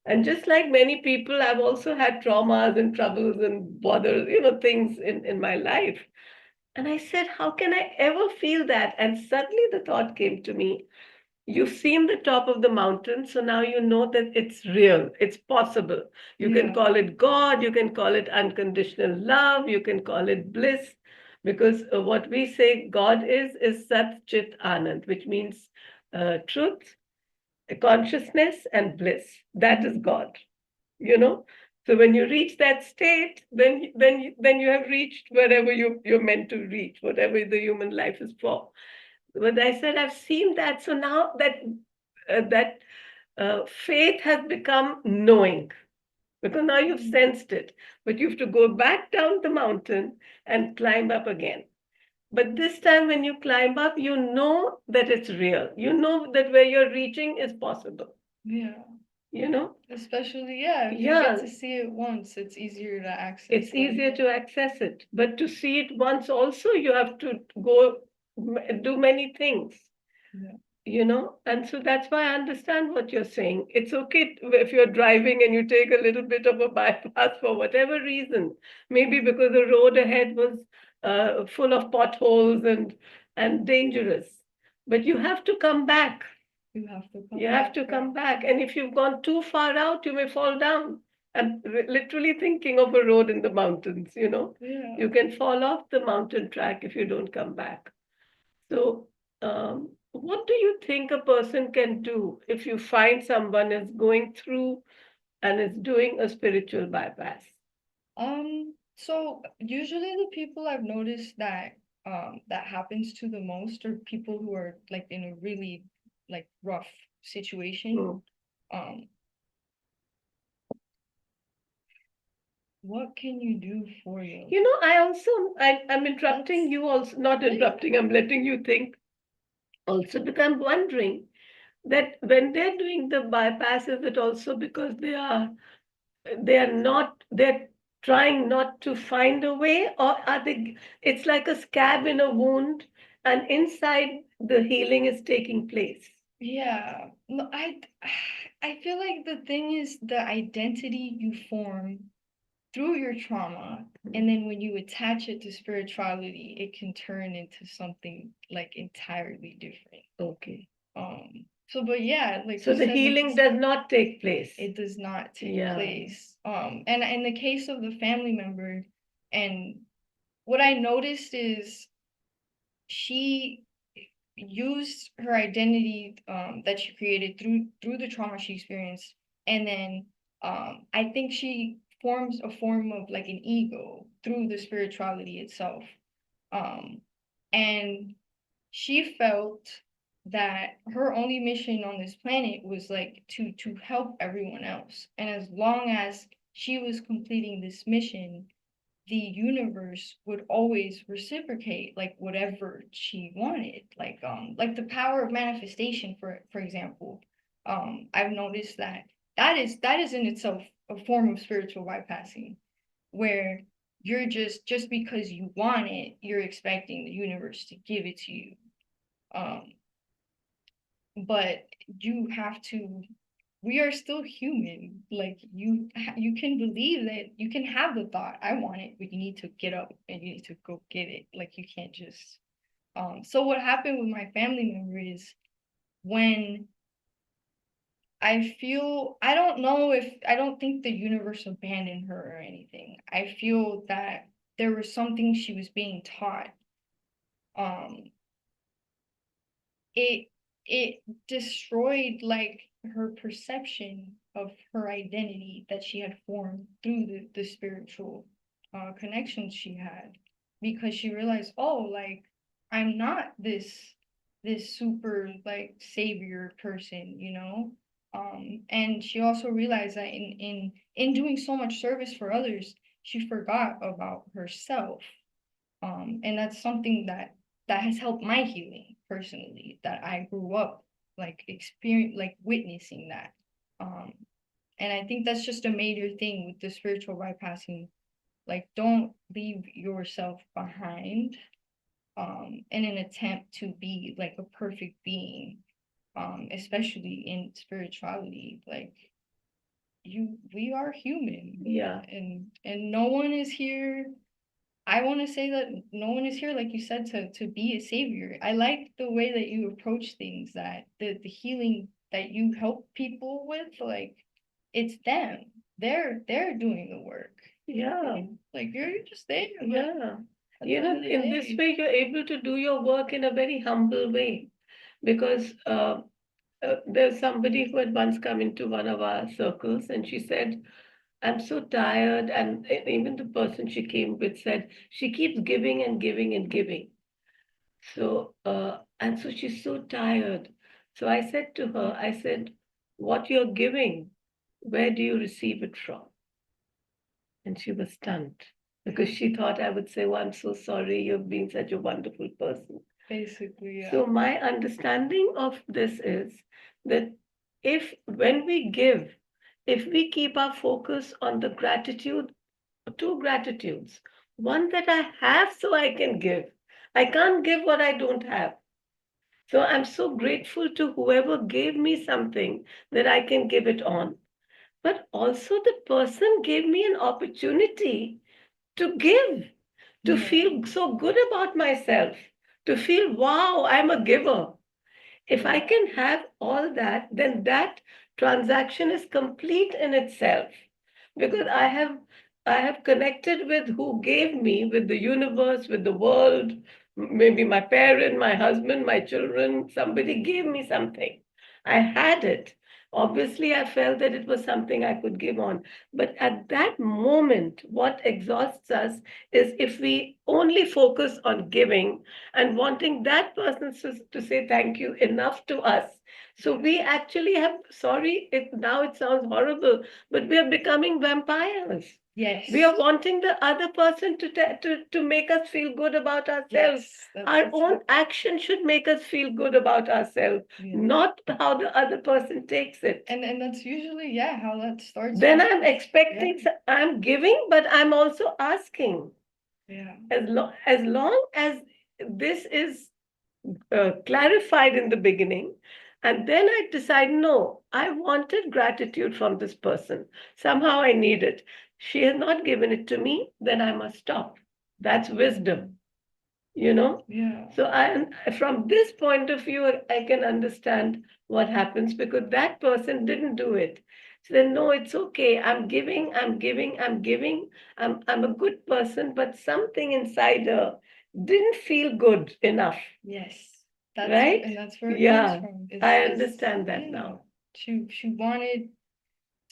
And just like many people, I've also had traumas and troubles and bothers, things in my life. And I said, how can I ever feel that? And suddenly the thought came to me, you've seen the top of the mountain, so now you know that it's real, it's possible. You can Yeah. call it God, you can call it unconditional love, you can call it bliss, because what we say God is Sat Chit Anand, which means truth, consciousness, and bliss. That is Mm. God, you know. So when you reach that state, then you have reached wherever you're meant to reach, whatever the human life is for. But I said, I've seen that. So now that faith has become knowing, because now you've Mm. sensed it. But you have to go back down the mountain and climb up again. But this time, when you climb up, you know that it's real. You know that where you're reaching is possible. Yeah. You know? Especially, yeah, if you get Yeah, to see it once, it's easier to access it's easier later. to access it. But to see it once, also, you have to go do many things. Yeah. And so that's why I understand what you're saying. It's okay if you're driving and you take a little bit of a bypass for whatever reason, maybe because the road ahead was full of potholes and dangerous, but you have to come back. You have to You come have back, to yeah. come back, and if you've gone too far out, you may fall down. And literally thinking of a road in the mountains, Yeah. you can fall off the mountain track if you don't come back. So, what do you think a person can do if you find someone is going through and is doing a spiritual bypass? So usually the people I've noticed that that happens to the most are people who are like in a really like rough situation. Hmm. Um, what can you do for you? I'm That's interrupting you also, not interrupting, I'm letting you think also, because I'm wondering that when they're doing the bypass, is it also because they're trying not to find a way, or are they, it's like a scab in a wound, and inside the healing is taking place? yeah. No, I feel like the thing is the identity you form through your trauma, and then when you attach it to spirituality, it can turn into something like entirely different. Okay. So but yeah, like So you the said, healing does not take place. it does not take Yeah. place. And in the case of the family member, and what I noticed is she used her identity that she created through the trauma she experienced, and then I think she forms a form of like an ego through the spirituality itself. Um, and she felt that her only mission on this planet was like to help everyone else, and as long as she was completing this mission, the universe would always reciprocate like whatever she wanted, like the power of manifestation, for example. I've noticed that that is in itself a form of spiritual bypassing, where you're just because you want it, you're expecting the universe to give it to you. um but you have to, we are still human. Like you can believe that, you can have the thought I want it, but you need to get up and you need to go get it. Like you can't just so what happened with my family member is, when I feel, I don't know, if I don't think the universe abandoned her or anything. I feel that there was something she was being taught. um it it destroyed like her perception of her identity that she had formed through the spiritual connections she had, because she realized, oh, like I'm not this super like savior person, you know. And she also realized that in doing so much service for others, she forgot about herself. And that's something that has helped my healing personally, that I grew up like experience like witnessing that. um and I think that's just a major thing with the spiritual bypassing. Like, don't leave yourself behind in an attempt to be like a perfect being, especially in spirituality. Like, we are human. Yeah. And no one is here. I want to say that no one is here, like you said, to be a savior. I like the way that you approach things, that the healing that you help people with, like it's them. They're doing the work. Yeah. Like you're just there. Yeah. At the end of the In this day. way, you're able to do your work in a very humble way because there's somebody who had once come into one of our circles and she said, I'm so tired. And even the person she came with said, she keeps giving and giving and giving. And so she's so tired. So I said to her, I said, what you're giving, where do you receive it from? And she was stunned because she thought I would say, oh, I'm so sorry. You've been such a wonderful person. Basically, yeah. So my understanding of this is that when we give, if we keep our focus on the gratitude, two gratitudes, one that I have so I can give. I can't give what I don't have. So I'm so grateful to whoever gave me something that I can give it on. But also the person gave me an opportunity to give, to Yeah. feel so good about myself, to feel, wow, I'm a giver. If I can have all that, then that transaction is complete in itself because I have connected with who gave me, with the universe, with the world, maybe my parent, my husband, my children, somebody gave me something. I had it. Obviously, I felt that it was something I could give on. But at that moment, what exhausts us is if we only focus on giving and wanting that person to say thank you enough to us. So we actually have, sorry, now it sounds horrible, but we are becoming vampires. Yes. We are wanting the other person to make us feel good about ourselves. Yes. Our own action should make us feel good about ourselves, not how the other person takes it. And that's usually, yeah, how that starts. Then I'm expecting, I'm giving, but I'm also asking. Yeah. As long as this is clarified in the beginning, and then I decide, no, I wanted gratitude from this person. Somehow I need it. She has not given it to me, then I must stop. That's wisdom, you know? Yeah. So from this point of view, I can understand what happens because that person didn't do it. So then, no, it's okay. I'm giving, I'm giving, I'm giving. I'm a good person, but something inside her didn't feel good enough. Yes. That's Right? and that's where it Yeah, comes from. I understand that Yeah. now. She wanted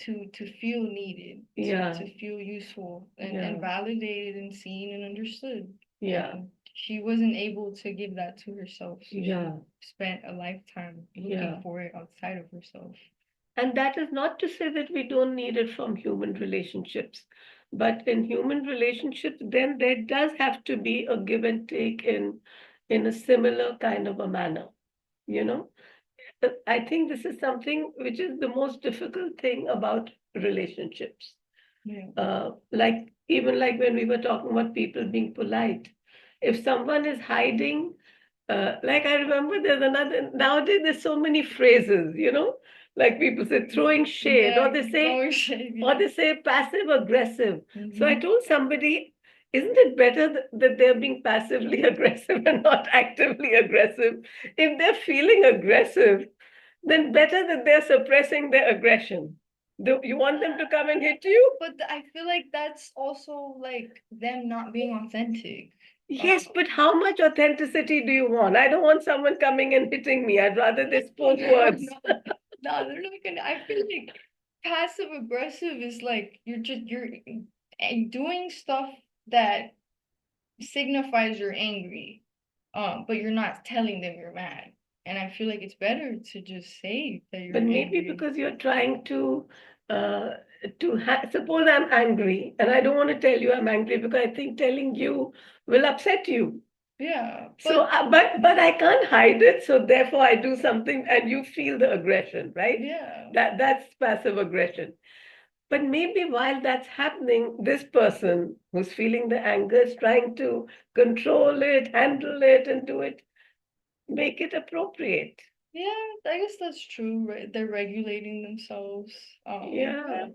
to feel needed, Yeah, to feel useful and yeah, validated and seen and understood. yeah, And she wasn't able to give that to herself, so yeah, she spent a lifetime looking yeah. for it outside of herself. And that is not to say that we don't need it from human relationships. But in human relationships, then there does have to be a give and take in a similar kind of a manner, you know? I think this is something which is the most difficult thing about relationships. Yeah. Like even like when we were talking about people being polite, if someone is hiding, like I remember there's another, nowadays there's so many phrases, like people say throwing shade, Yeah, or they say throwing shade, or yeah. they say passive aggressive. So I Mhm. told somebody, isn't it better that they're being passively aggressive and not actively aggressive? If they're feeling aggressive, then better that they're suppressing their aggression. You want them to come and hit you? But I feel like that's also like them not being authentic. Yes, but how much authenticity do you want? I don't want someone coming and hitting me. I'd rather they spoke no, words. no, they're not gonna. I feel like passive aggressive is like you're doing stuff that signifies you're angry, but you're not telling them you're mad. And I feel like it's better to just say that But you're maybe angry. because you're trying uh, suppose I'm angry, and I don't want to tell you I'm angry because I think telling you will upset you. Yeah, So, but I can't hide it. So therefore, I do something, and you feel the aggression, right? yeah, That's passive aggression. But maybe while that's happening, this person who's feeling the anger is trying to control it, handle it, and do it, make it appropriate. yeah. I guess that's true. Right? They're regulating themselves. Yeah, Yeah.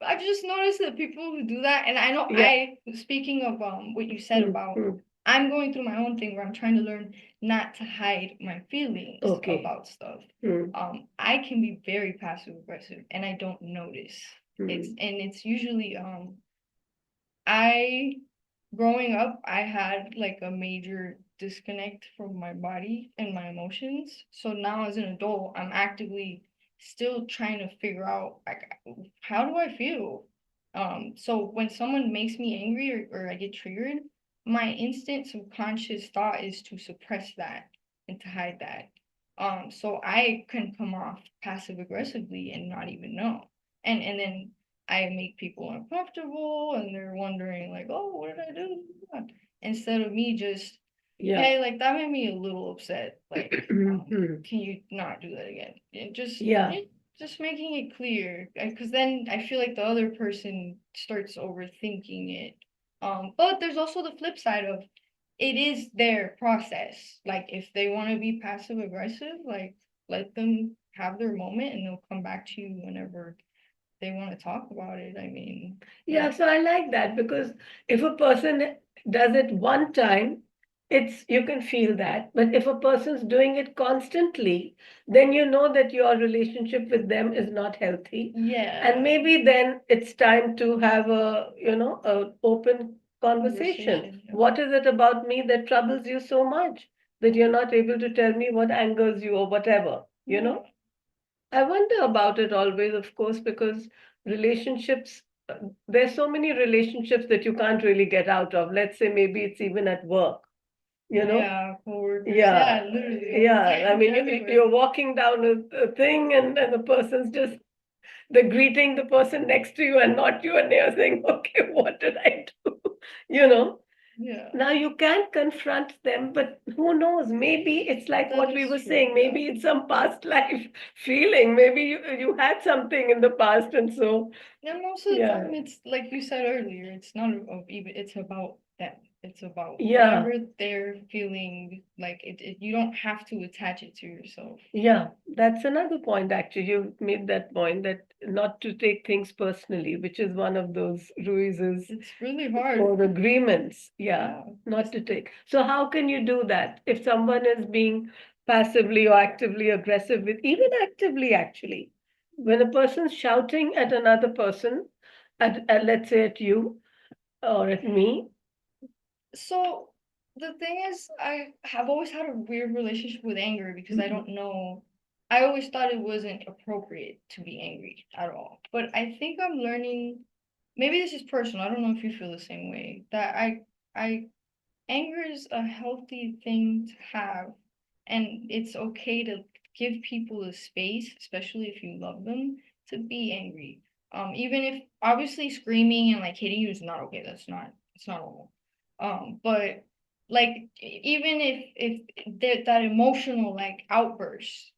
I've just noticed that people who do that, and I know yeah. speaking of what you said Hmm, about, hmm. I'm going through my own thing where I'm trying to learn not to hide my feelings Okay. about stuff. Hmm, I can be very passive aggressive and I don't notice. hmm. It's usually I growing up, I had like a major disconnect from my body and my emotions. So now as an adult, I'm actively still trying to figure out like how do I feel? So when someone makes me angry or I get triggered, my instant subconscious thought is to suppress that and to hide that. So I can come off passive aggressively and not even know. And then I make people uncomfortable and they're wondering like, oh, what did I do? Instead of me just, Yeah. hey, like that made me a little upset. Like, Hmm. can you not do that again? And Yeah. just making it clear, because then I feel like the other person starts overthinking it. But there's also the flip side of it is their process. Like if they want to be passive aggressive, like let them have their moment and they'll come back to you whenever they want to talk about it. I mean, Yeah, like, so I like that because if a person does it one time, it's you can feel that. But if a person's doing it constantly, then you know that your relationship with them is not healthy. And yeah, maybe then it's time to have a open conversation. conversation. Yeah. What is it about me that troubles you so much that you're not able to tell me what angers you or whatever, you Yeah. know? I wonder about it always, of course, because relationships, there's so many relationships that you can't really get out of. Let's say maybe it's even at work, you know? Yeah, coworkers. Yeah, Yeah, literally all the yeah. I time, mean, everywhere. you're walking down a thing and the person's just, they're greeting the person next to you and not you, and they're saying, okay, what did I do? You know? Yeah, Now you can confront them, but who knows? Maybe it's like that what we is were true. saying. Yeah. Maybe it's some past life feeling. Maybe you had something in the past, and so And most of the yeah, time, it's like you said earlier, it's not even, it's about them. It's about yeah. whatever they're feeling. Like you don't have to attach it to yourself. Yeah, that's another point actually. You made that point that not to take things personally, which is one of those ruises It's really hard. or agreements. Yeah, Yeah. not to take. So how can you do that if someone is being passively or actively aggressive with even actively actually? When a person's shouting at another person, at let's say at you or at me. So the thing is, I have always had a weird relationship with anger because I Mhm. don't know. I always thought it wasn't appropriate to be angry at all. But I think I'm learning, maybe this is personal. I don't know if you feel the same way, that I anger is a healthy thing to have, and it's okay to give people the space, especially if you love them, to be angry. Even if obviously screaming and like hitting you is not okay. It's not normal. But like even if that emotional like outburst,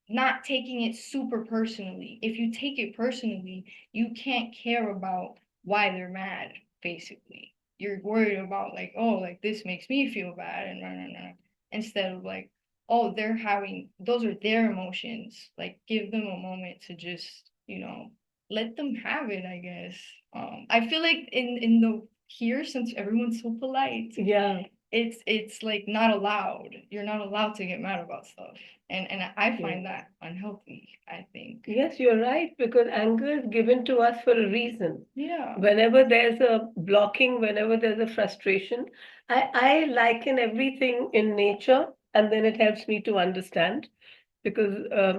not taking it super personally. If you take it personally, you can't care about why they're mad, basically. You're worried about like, oh, like this makes me feel bad and no, instead of like, oh, they're having those are their emotions. Like give them a moment to just, let them have it, I guess. I feel like in the here, since everyone's so polite, Yeah. it's like not allowed. You're not allowed to get mad about stuff. And I Yeah. find that unhealthy, I think. Yes, you're right, because anger is given to us for a reason. Yeah. Whenever there's a blocking, whenever there's a frustration, I liken everything in nature, and then it helps me to understand. Because,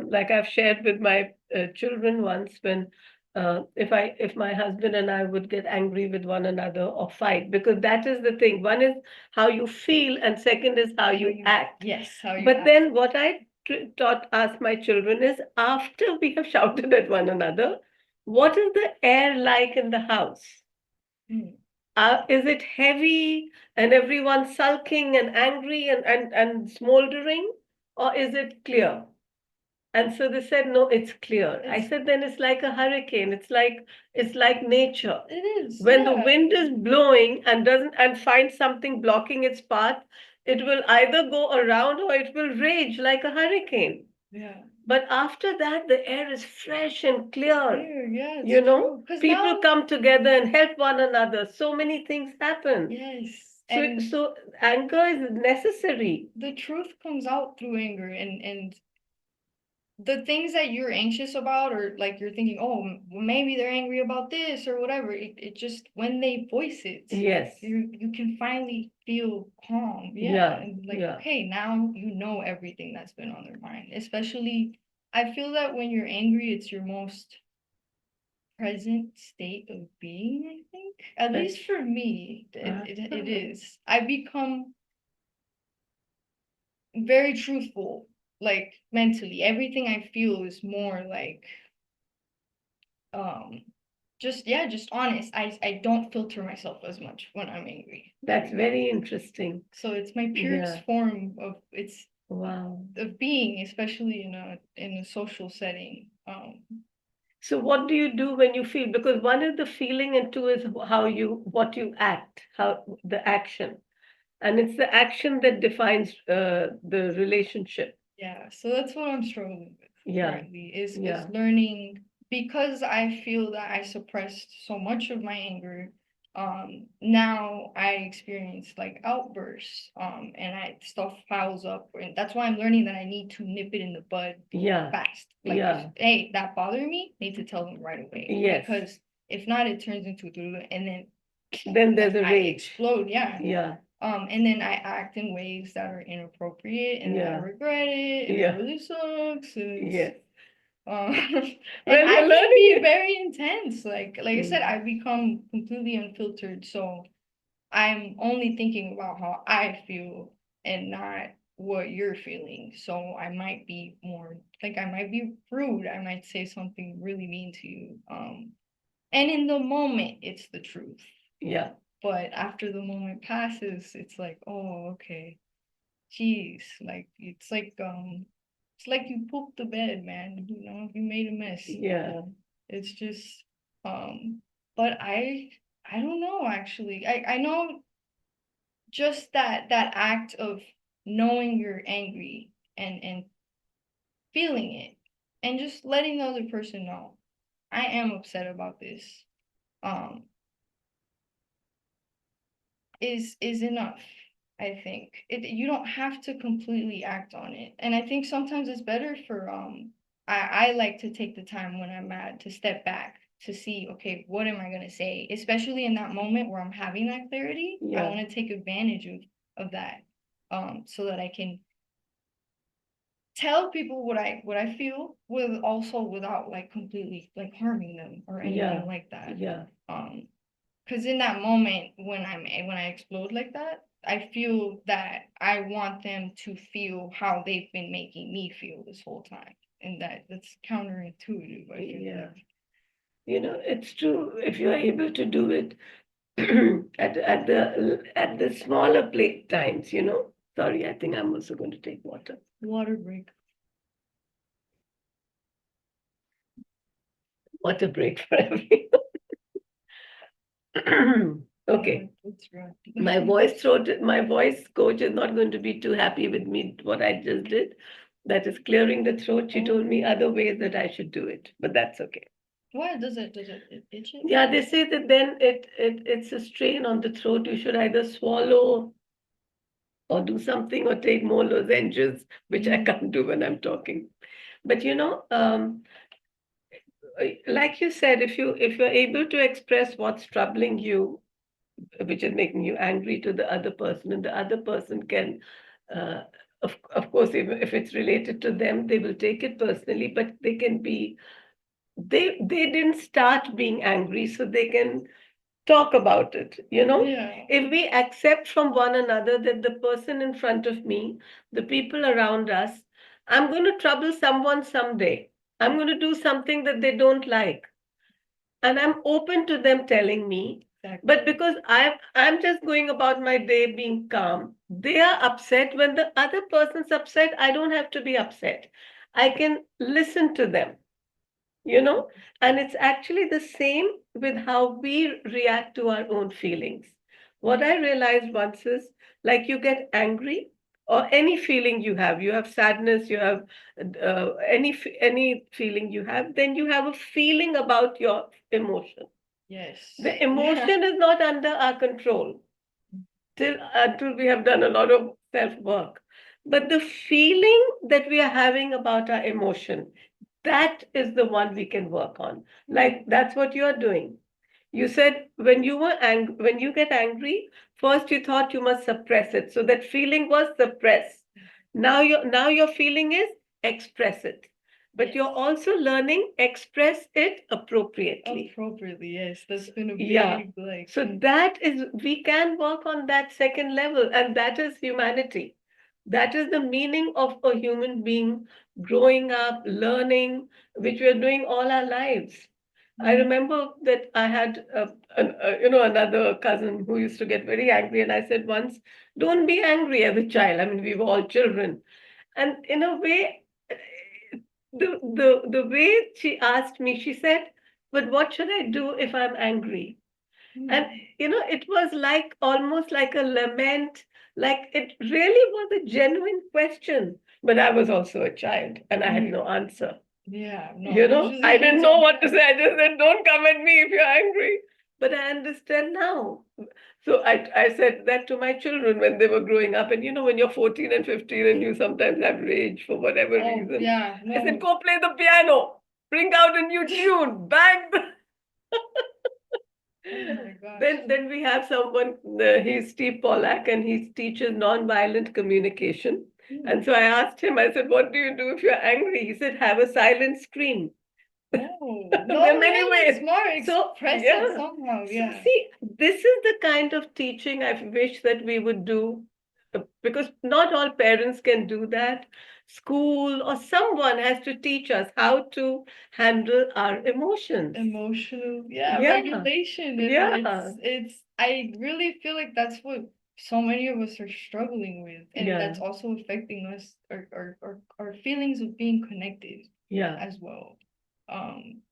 like I've shared with my children once, when if my husband and I would get angry with one another or fight, because that is the thing. One is how you feel, and second is how you act. Yes, how you But act. then what I asked my children is, after we have shouted at one another, what is the air like in the house? Mm. Is it heavy and everyone sulking and angry and smoldering, or is it clear? And so they said, no, it's clear. I It's, said, then it's like a hurricane. It's like nature. it is. When the Yeah. wind is blowing and finds something blocking its path, it will either go around or it will rage like a hurricane. Yeah. But after that, the air is fresh and clear. Clear, yeah, it's You know, true. Because people now, come together and help one another. So many things happen. yes, So, and so anger is necessary. the truth comes out through anger, and the things that you're anxious about, or like you're thinking, oh, maybe they're angry about this or whatever, it just, when they voice it, Yes. you can finally feel calm. Yeah, And like, yeah. okay, now you know everything that's been on their mind. Especially, I feel that when you're angry, it's your most present state of being, I think. At That's least for me, it uh, is. I become very truthful, like mentally. Everything I feel is more like um just, yeah, just honest. I don't filter myself as much when I'm angry. that's very interesting. So it's my purest Yeah. form of it's Wow. of being, especially in a social setting. So what do you do when you feel? Because one is the feeling and two is what you act, how the action. And it's the action that defines the relationship. Yeah, so that's what I'm struggling with Yeah. currently, is Yeah. learning, because I feel that I suppressed so much of my anger. Now I experience like outbursts, and stuff piles up, and that's why I'm learning that I need to nip it in the bud Yeah. fast. Like, Yeah. hey, that bothered me, need to tell them right away. Yes. Because if not, it turns into and then Then there's a I rage. explode. Yeah. Yeah. And then I act in ways that are inappropriate, and then I Yeah. regret it, and it Yeah. really sucks. Yes. And Well, I you're can learning be it. very intense. Like I said, Mm. I become completely unfiltered. So I'm only thinking about how I feel and not what you're feeling. So I might be more like, I might be rude. I might say something really mean to you. And in the moment, it's the truth. Yeah. But after the moment passes, it's like, oh, okay, jeez, like it's like you pooped the bed, man. You made a mess. Yeah. It's just, but I don't know actually. I know just that act of knowing you're angry and feeling it, and just letting the other person know, I am upset about this. Um, is enough. I think you don't have to completely act on it, and I think sometimes it's better for I like to take the time when I'm mad to step back to see, okay, what am I gonna say, especially in that moment where I'm having that clarity. I Yeah. want to take advantage of that, so that I can tell people what I feel, with also without like completely like harming them or Yeah. anything like that. Yeah. Because in that moment when I explode like that, I feel that I want them to feel how they've been making me feel this whole time, and that's counterintuitive, I feel Yeah. like. It's true. If you're able to do it at the smaller play times. Sorry, I think I'm also going to take water. Water break. Water break for everyone. Okay. My voice coach is not going to be too happy with me what I just did. That is clearing the throat. She told me other ways that I should do it, but that's okay. Why does it itch it? Yeah, they say that then it's a strain on the throat. You should either swallow or do something or take more lozenges, which I Mm. can't do when I'm talking. But like you said, if you're able to express what's troubling you, which is making you angry to the other person, and the other person can, uh, of course, if it's related to them, they will take it personally, but they didn't start being angry, so they can talk about it. Yeah. If we accept from one another that the person in front of me, the people around us, I'm going to trouble someone someday. I'm going to do something that they don't like, and I'm open to them telling me. But Exactly. because I'm just going about my day being calm, they are upset. When the other person's upset, I don't have to be upset. I can listen to them. And it's actually the same with how we react to our own feelings. What I realized once is, like, you get angry, or any feeling you have sadness, you have any feeling you have, then you have a feeling about your emotion. Yes. The Yeah. emotion is not under our control till until we have done a lot of self work. But the feeling that we are having about our emotion, that is the one we can work on. Like, that's what you're doing. You said when you get angry, first you thought you must suppress it. So that feeling was suppress. Now your feeling is express it. But Yes. you're also learning express it appropriately. Appropriately, yes. That's been a Yeah. big like So that is, we can work on that second level, and that is humanity. That is the meaning of a human being growing up, learning, which we are doing all our lives. I mm, remember that I had another cousin who used to get very angry, and I said once, "Don't be angry as a child." I mean, we were all children, and in a way, the way she asked me, she said, "But what should I do if I'm angry?" And mm, it was like almost like a lament, like it really was a genuine question. But I was also a child, and I had mm. no answer. Yeah, no, I usually didn't kids know are what to say. I just said, "Don't come at me if you're angry." But I understand now. So I said that to my children when they were growing up. And when you're 14 and 15 and you sometimes have rage for whatever oh reason, yeah, I said, no. "Go play the piano, bring out a new tune, bang the." Oh my gosh. Then we have someone, he's Steve Pollack, and he teaches nonviolent communication. Mm. And so I asked him, I said, "What do you do if you're angry?" He said, "Have a silent scream." Oh, There are no, many yeah, that's ways. smart. So, Express it yeah. somehow, So, yeah. see, this is the kind of teaching I wish that we would do, because not all parents can do that. School or someone has to teach us how to handle our emotions. Emotional, yeah, Yeah, regulation. And yeah, I really feel like that's what so many of us are struggling with. And yeah, that's also affecting us, our feelings of being connected yeah, as well. Um,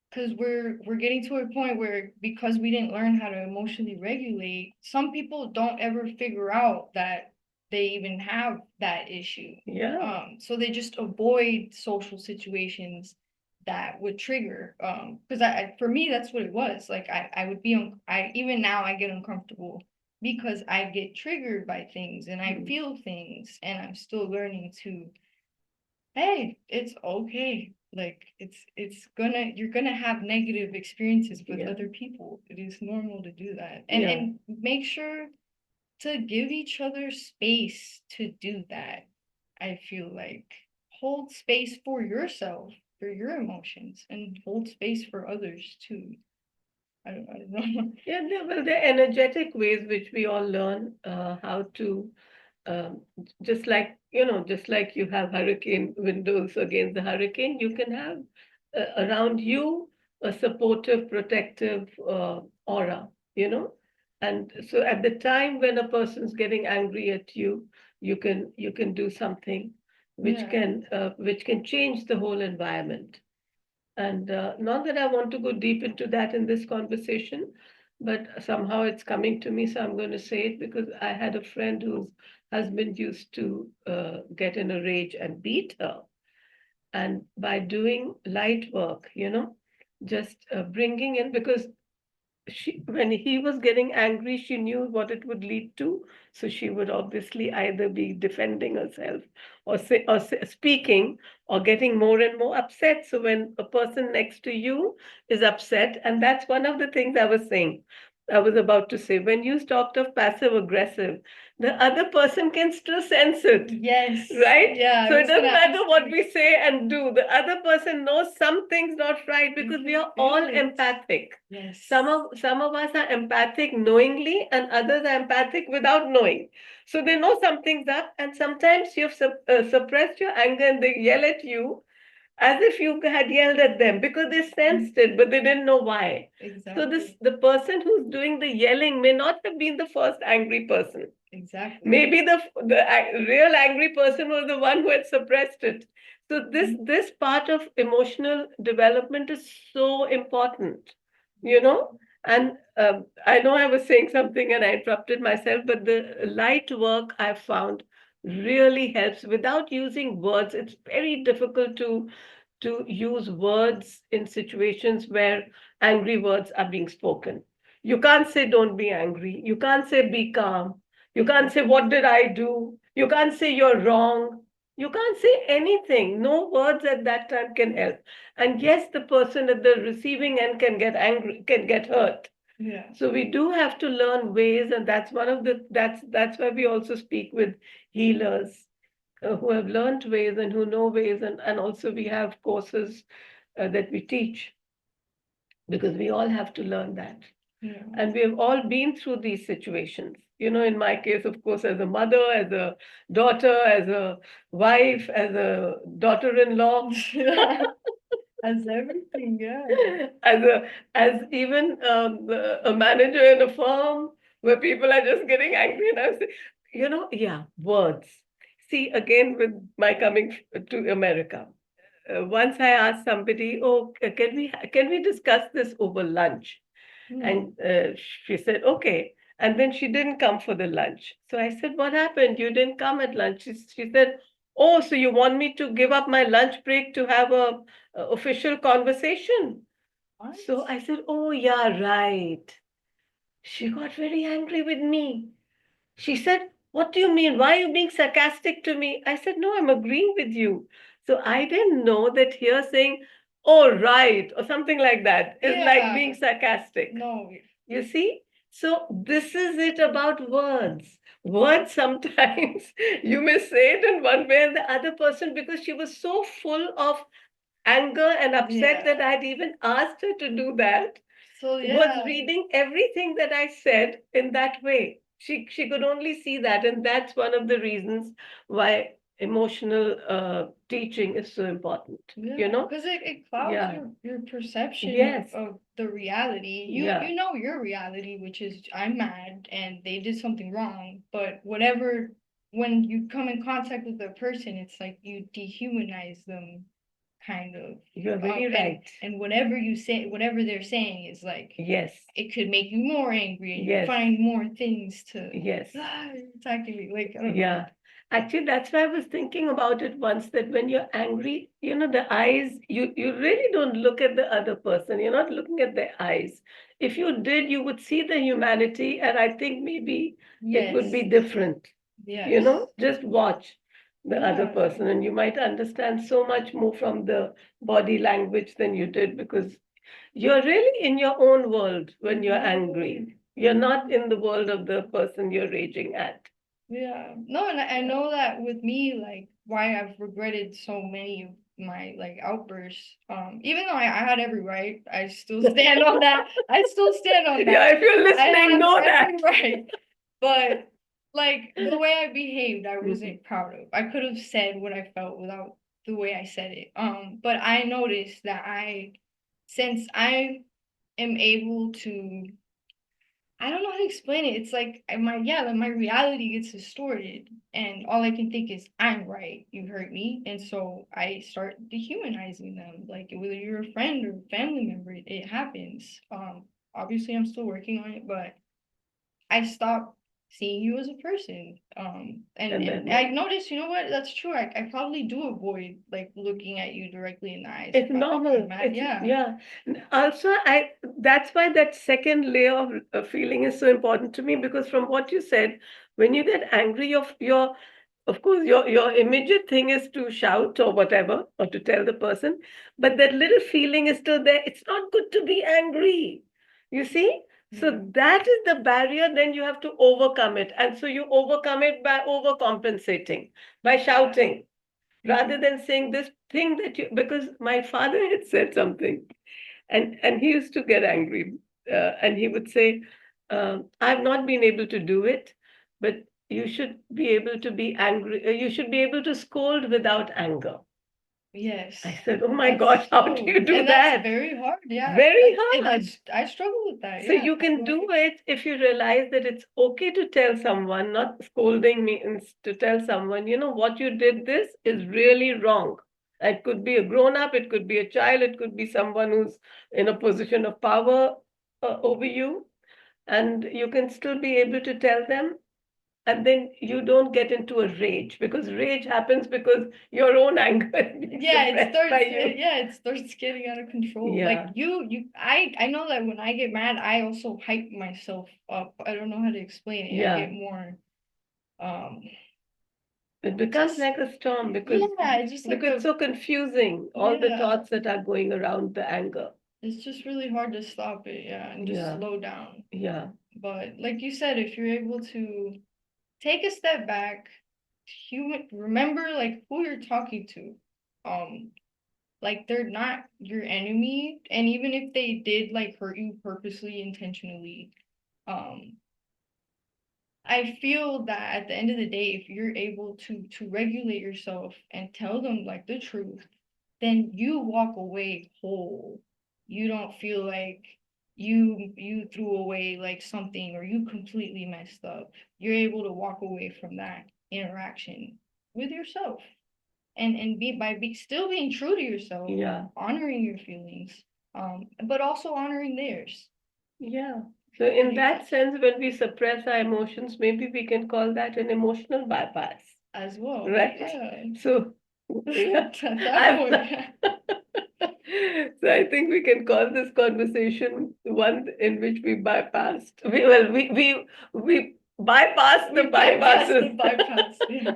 because we're getting to a point where because we didn't learn how to emotionally regulate, some people don't ever figure out that they even have that issue. yeah, So they just avoid social situations that would trigger. Because for me that's what it was. Like I would be on I even now I get uncomfortable because I get triggered by things and I mm, feel things and I'm still learning to, hey, it's okay. Like you're gonna have negative experiences with yeah, other people. It is normal to do that. yeah, And make sure to give each other space to do that. I feel like hold space for yourself, for your emotions, and hold space for others too. I don't know. yeah. There are energetic ways which we all learn how to, um, just like you have hurricane windows against the hurricane, you can have around you a supportive, protective aura, you know. And so at the time when a person's getting angry at you, you can do something Yeah. which can change the whole environment. And not that I want to go deep into that in this conversation, but somehow it's coming to me, so I'm going to say it because I had a friend whose husband used to get in a rage and beat her. And by doing light work, just bringing in, because when he was getting angry, she knew what it would lead to. So she would obviously either be defending herself speaking or getting more and more upset. So when a person next to you is upset, and that's one of the things I was about to say, when you talked of passive aggressive, the other person can still sense it. Yes. Right? Yeah. So it doesn't matter what we say and do. The other person knows something's not right because we are all empathic. Yes. Some of us are empathic knowingly, and others are empathic without knowing. So they know something's up, and sometimes you've suppressed your anger and they yell at you as if you had yelled at them because they sensed it, but they didn't know why. Exactly. So the person who's doing the yelling may not have been the first angry person. Exactly. Maybe the real angry person was the one who had suppressed it. So this part of emotional development is so important, you know. And I know I was saying something and I interrupted myself, but the light work I found really helps without using words. It's very difficult to use words in situations where angry words are being spoken. You can't say don't be angry. You can't say be calm. You can't say, what did I do? You can't say you're wrong. You can't say anything. No words at that time can help. And yes, the person at the receiving end can get angry, can get hurt. Yeah. So we do have to learn ways, and that's one of the that's why we also speak with healers who have learned ways and who know ways, and also we have courses that we teach because we all have to learn that. Yeah. And we have all been through these situations. You know, in my case, of course, as a mother, as a daughter, as a wife, as a daughter-in-law, As everything, yeah. as even a manager in a firm where people are just getting angry, and I'm saying, you know, yeah, words. See, again, with my coming to America, once I asked somebody, "Oh, can we discuss this over lunch?" And she said, okay. And then she didn't come for the lunch. So I said, what happened? You didn't come at lunch. She said, oh, so you want me to give up my lunch break to have a official conversation? What? So I said, oh, yeah, right. She got very angry with me. She said, what do you mean? Why are you being sarcastic to me? I said, no, I'm agreeing with you. So I didn't know that here saying, oh, right, or something like that is like being sarcastic. No. You see? So this is it about words. Words sometimes you may say it in one way and the other person, because she was so full of anger and upset that I had even asked her to do that, So was reading everything that I said in that way. She could only see that, and that's one of the reasons why emotional teaching is so important. You know, because it clouds yeah, your perception yes, of the reality. yeah, You know your reality, which is I'm mad and they did something wrong. But whatever, when you come in contact with a person, it's like you dehumanize them, kind of. you're very right. And whatever you say, whatever they're saying is like, Yes, it could make you more angry, and you yes, find more things to yes. attacking me. Like, I don't know. Yeah. Actually, that's why I was thinking about it once, that when you're angry, you know, the eyes, you really don't look at the other person. You're not looking at their eyes. If you did, you would see the humanity, and I think maybe it would be different. You Yes. know, just watch the other Yeah. person, and you might understand so much more from the body language than you did, because you're really in your own world when you're angry. You're not in the world of the person you're raging at. Yeah. No, and I know that with me, like, why I've regretted so many of my like outbursts. Even though I had every right, I still stand on that. I still stand on that. Yeah, if you're I listening, have know every that. right. But like the way I behaved, I wasn't proud of. I could have said what I felt without the way I said it. But I noticed that since I am able to, I don't know how to explain it. It's like like my reality gets distorted, and all I can think is I'm right. You hurt me, and so I start dehumanizing them. Like whether you're a friend or family member, it happens. Obviously I'm still working on it, but I stopped seeing you as a person. And And then I noticed, you know what, that's true. I probably do avoid like looking at you directly in the eyes it's if I'm normal. mad. It's Yeah. yeah. Also, I that's why that second layer of feeling is so important to me, because from what you said, when you get angry, your of course your immediate thing is to shout or whatever, or to tell the person, but that little feeling is still there. It's not good to be angry, you see. So Yeah. that is the barrier. Then you have to overcome it, and so you overcome it by overcompensating, by Yeah. shouting, rather Mhm. than saying this thing that you, because my father had said something, and he used to get angry, and he would say, I've not been able to do it, but you should be able to be angry, you should be able to scold without anger. I Yes. said, oh my That's gosh, how do you true. do And that's that? very hard. Yeah. Very And hard. I struggle with that. So Yeah. you can do it if you realize that it's okay to tell someone, not scolding me, to tell someone, what you did, this is really wrong. It could be a grown up, it could be a child, it could be someone who's in a position of power over you. And you can still be able to tell them, and then you don't get into a rage, because rage happens because your own anger is being Yeah, suppressed by you. it starts getting out of control. Like Yeah, I know that when I get mad, I also hype myself up. I don't know how to explain it. I yeah. get more um It becomes just like a storm, yeah, it's just like because it's a so confusing, all the yeah. thoughts that are going around the anger. It's just really hard to stop it, yeah, and just Yeah, slow down. yeah, But like you said, if you're able to take a step back, remember like who you're talking to. Um like they're not your enemy, and even if they did like hurt you purposely, intentionally, um I feel that at the end of the day, if you're able to regulate yourself and tell them like the truth, then you walk away whole. You don't feel like you threw away like something or you completely messed up. You're able to walk away from that interaction with yourself and still being true to yourself, yeah, honoring your feelings, but also honoring theirs. yeah. So, in Pretty that much sense, when we suppress our emotions, maybe we can call that an emotional bypass, as well. right? Yeah. So, yeah, At that I'm point, yeah. so I think we can call this conversation one in which we bypassed. We bypassed the We bypassed the bypasses. bypass. Yeah.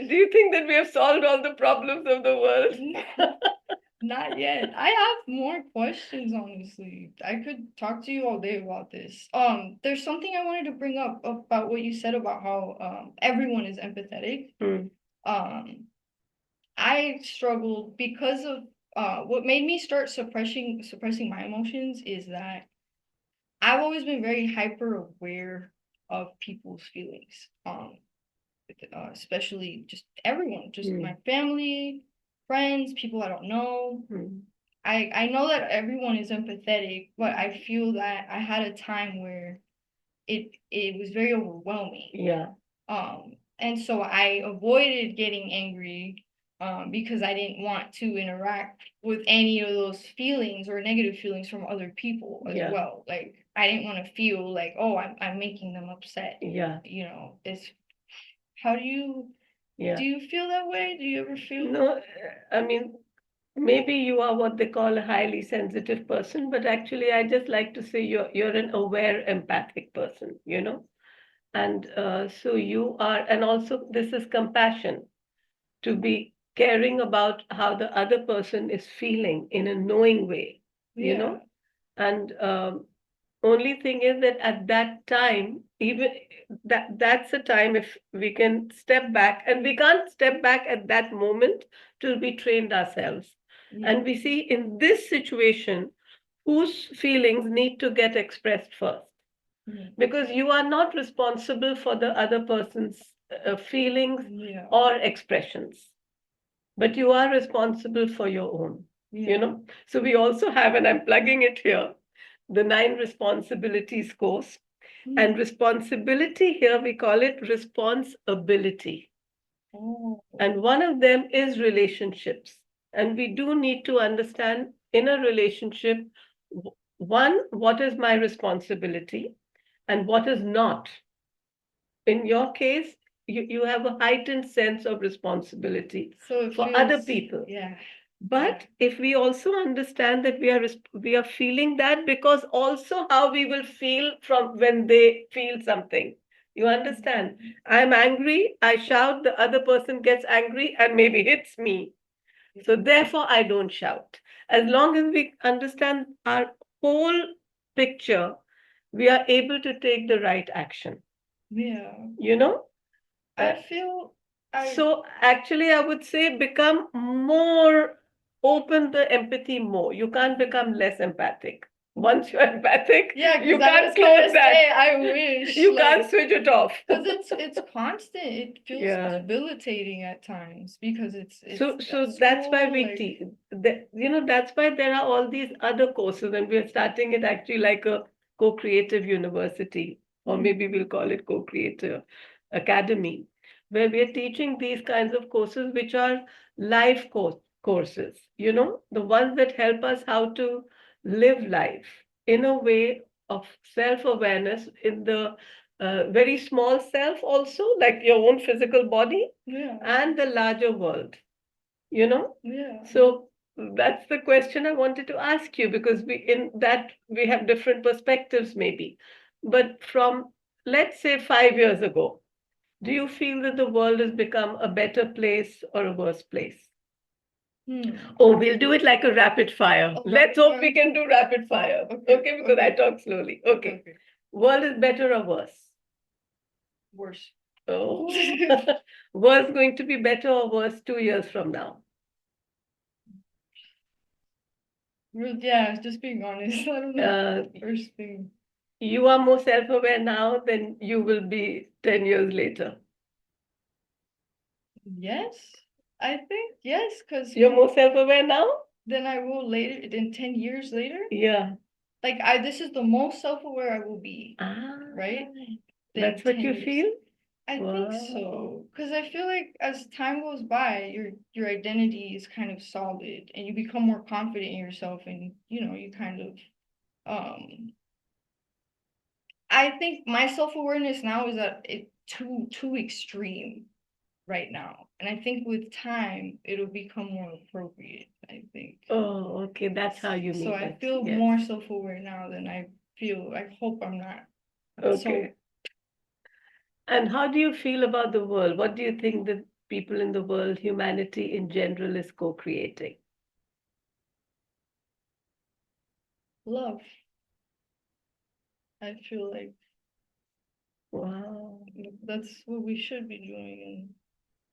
Do you think that we have solved all the problems of the world? Not yet. I have more questions, honestly. I could talk to you all day about this. There's something I wanted to bring up about what you said about how everyone is empathetic. Hmm. Um, I struggled because of what made me start suppressing my emotions is that I've always been very hyper aware of people's feelings. Especially just everyone, just Hmm. my family, friends, people I don't know. Hmm. I know that everyone is empathetic, but I feel that I had a time where it was very overwhelming. Yeah, And so I avoided getting angry because I didn't want to interact with any of those feelings or negative feelings from other people as yeah, well. Like I didn't want to feel like, oh, I'm making them upset. yeah, You know, it's how do yeah. you feel that way? Do you ever feel No, I mean, maybe you are what they call a highly sensitive person, but actually, I just like to say you're an aware, empathic person, and so you are, and also this is compassion, to be caring about how the other person is feeling in a knowing way, you yeah. know, and only thing is that at that time, even that's a time if we can step back, and we can't step back at that moment till we trained ourselves. Yeah. And we see in this situation whose feelings need to get expressed first, Yeah. because you are not responsible for the other person's feelings Yeah. or expressions, but you are responsible for your own, you Yeah. know. So we also have, and I'm plugging it here, the 9 responsibilities course. Mm. And responsibility here, we call it responsibility. Oh. And one of them is relationships. And we do need to understand in a relationship, one, what is my responsibility? and what is not. In your case, you have a heightened sense of responsibility So it for other feels, people. yeah. But if we also understand that we are feeling that, because also how we will feel from when they feel something. You understand? I'm angry, I shout, the other person gets angry and maybe hits me. So therefore, I don't shout. As long as we understand our whole picture, we are able to take the right action. Yeah. You know? Uh, I feel I so actually, I would say become more open the empathy more. You can't become less empathic. Once you're empathic, yeah, you because I was can't gonna close that. say I wish You can't switch it off. because it's constant. It feels Yeah. debilitating at times because it's So at that's why school, we like teach. That's why there are all these other courses, and we're starting it actually like a co-creative university, or maybe we'll call it co-creator academy, where we're teaching these kinds of courses, which are life courses. The ones that help us how to live life in a way of self-awareness in the very small self, also like your own physical body yeah, and the larger world, you know? yeah. So that's the question I wanted to ask you, because we have different perspectives maybe. But from, let's say, 5 years ago, do you feel that the world has become a better place or a worse place? Hmm. Oh, we'll do it like a rapid fire. A Let's rapid hope we fire? can do rapid fire. Okay, Okay, because I okay, talk slowly. Okay. okay. World is better or worse? Worse. Oh, world's going to be better or worse 2 years from now? Yeah, just being honest. I don't know. First thing. You are more self-aware now than you will be 10 years later. Yes, I think yes, because You're more self-aware now? then I will later, then 10 years later. Yeah. Like this is the most self-aware I will be, Ah, right? Then that's what 10 you years. feel? I think Wow. so. Because I feel like as time goes by, your identity is kind of solid and you become more confident in yourself and you kind of I think my self-awareness now is at it too extreme right now. And I think with time it'll become more appropriate, I think. Oh, okay. That's how you So mean I it. feel Yes. more self-aware now than I feel. I hope I'm not so Okay. And how do you feel about the world? What do you think that people in the world, humanity in general, is co-creating? love. I feel like Wow. that's what we should be doing, and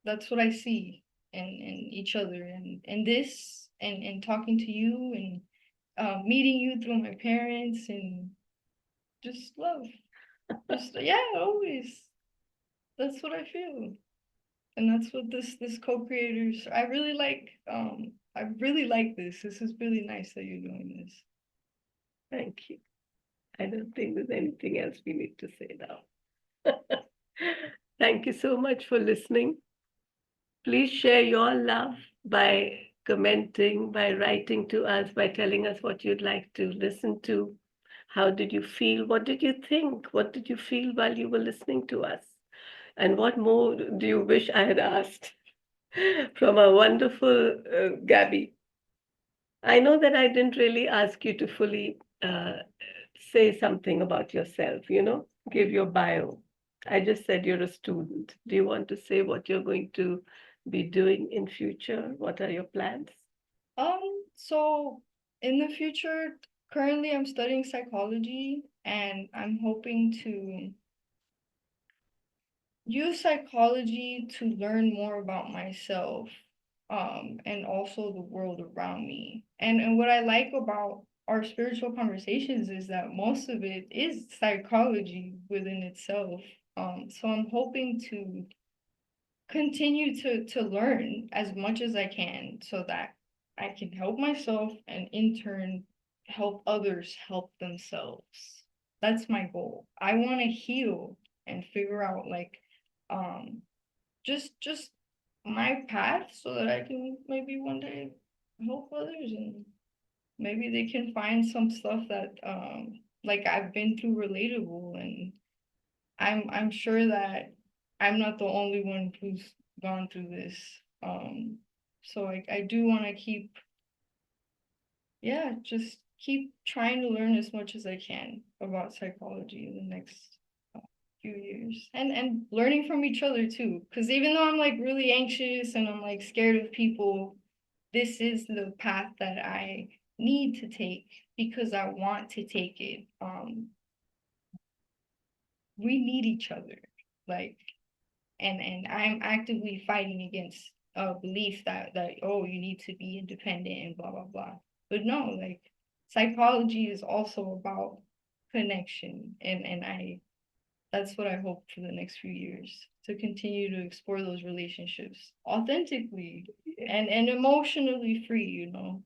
that's what I see in each other and this and talking to you and meeting you through my parents and just love. Just yeah, always. That's what I feel. And that's what this co-creators I really like this. This is really nice that you're doing this. Thank you. I don't think there's anything else we need to say now. Thank you so much for listening. Please share your love by commenting, by writing to us, by telling us what you'd like to listen to. How did you feel? What did you think? What did you feel while you were listening to us? And what more do you wish I had asked from our wonderful Gaby? I know that I didn't really ask you to fully say something about yourself, give your bio. I just said you're a student. Do you want to say what you're going to be doing in future? What are your plans? So in the future, currently I'm studying psychology and I'm hoping to use psychology to learn more about myself, and also the world around me. And what I like about our spiritual conversations is that most of it is psychology within itself. So I'm hoping to continue to learn as much as I can so that I can help myself and in turn help others help themselves. That's my goal. I want to heal and figure out like um just my path so that I can maybe one day help others and maybe they can find some stuff that like I've been through relatable, and I'm sure that I'm not the only one who's gone through this. So I do want to keep, yeah, just keep trying to learn as much as I can about psychology in the next few years, and learning from each other too. Because even though I'm like really anxious and I'm like scared of people, this is the path that I need to take because I want to take it. We need each other, like, and I'm actively fighting against a belief that oh, you need to be independent and blah blah blah. But no, like, psychology is also about connection, and I that's what I hope for the next few years, to continue to explore those relationships authentically and emotionally free, you know.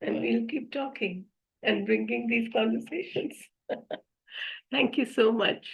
And we'll keep talking and bringing these conversations. Thank you so much.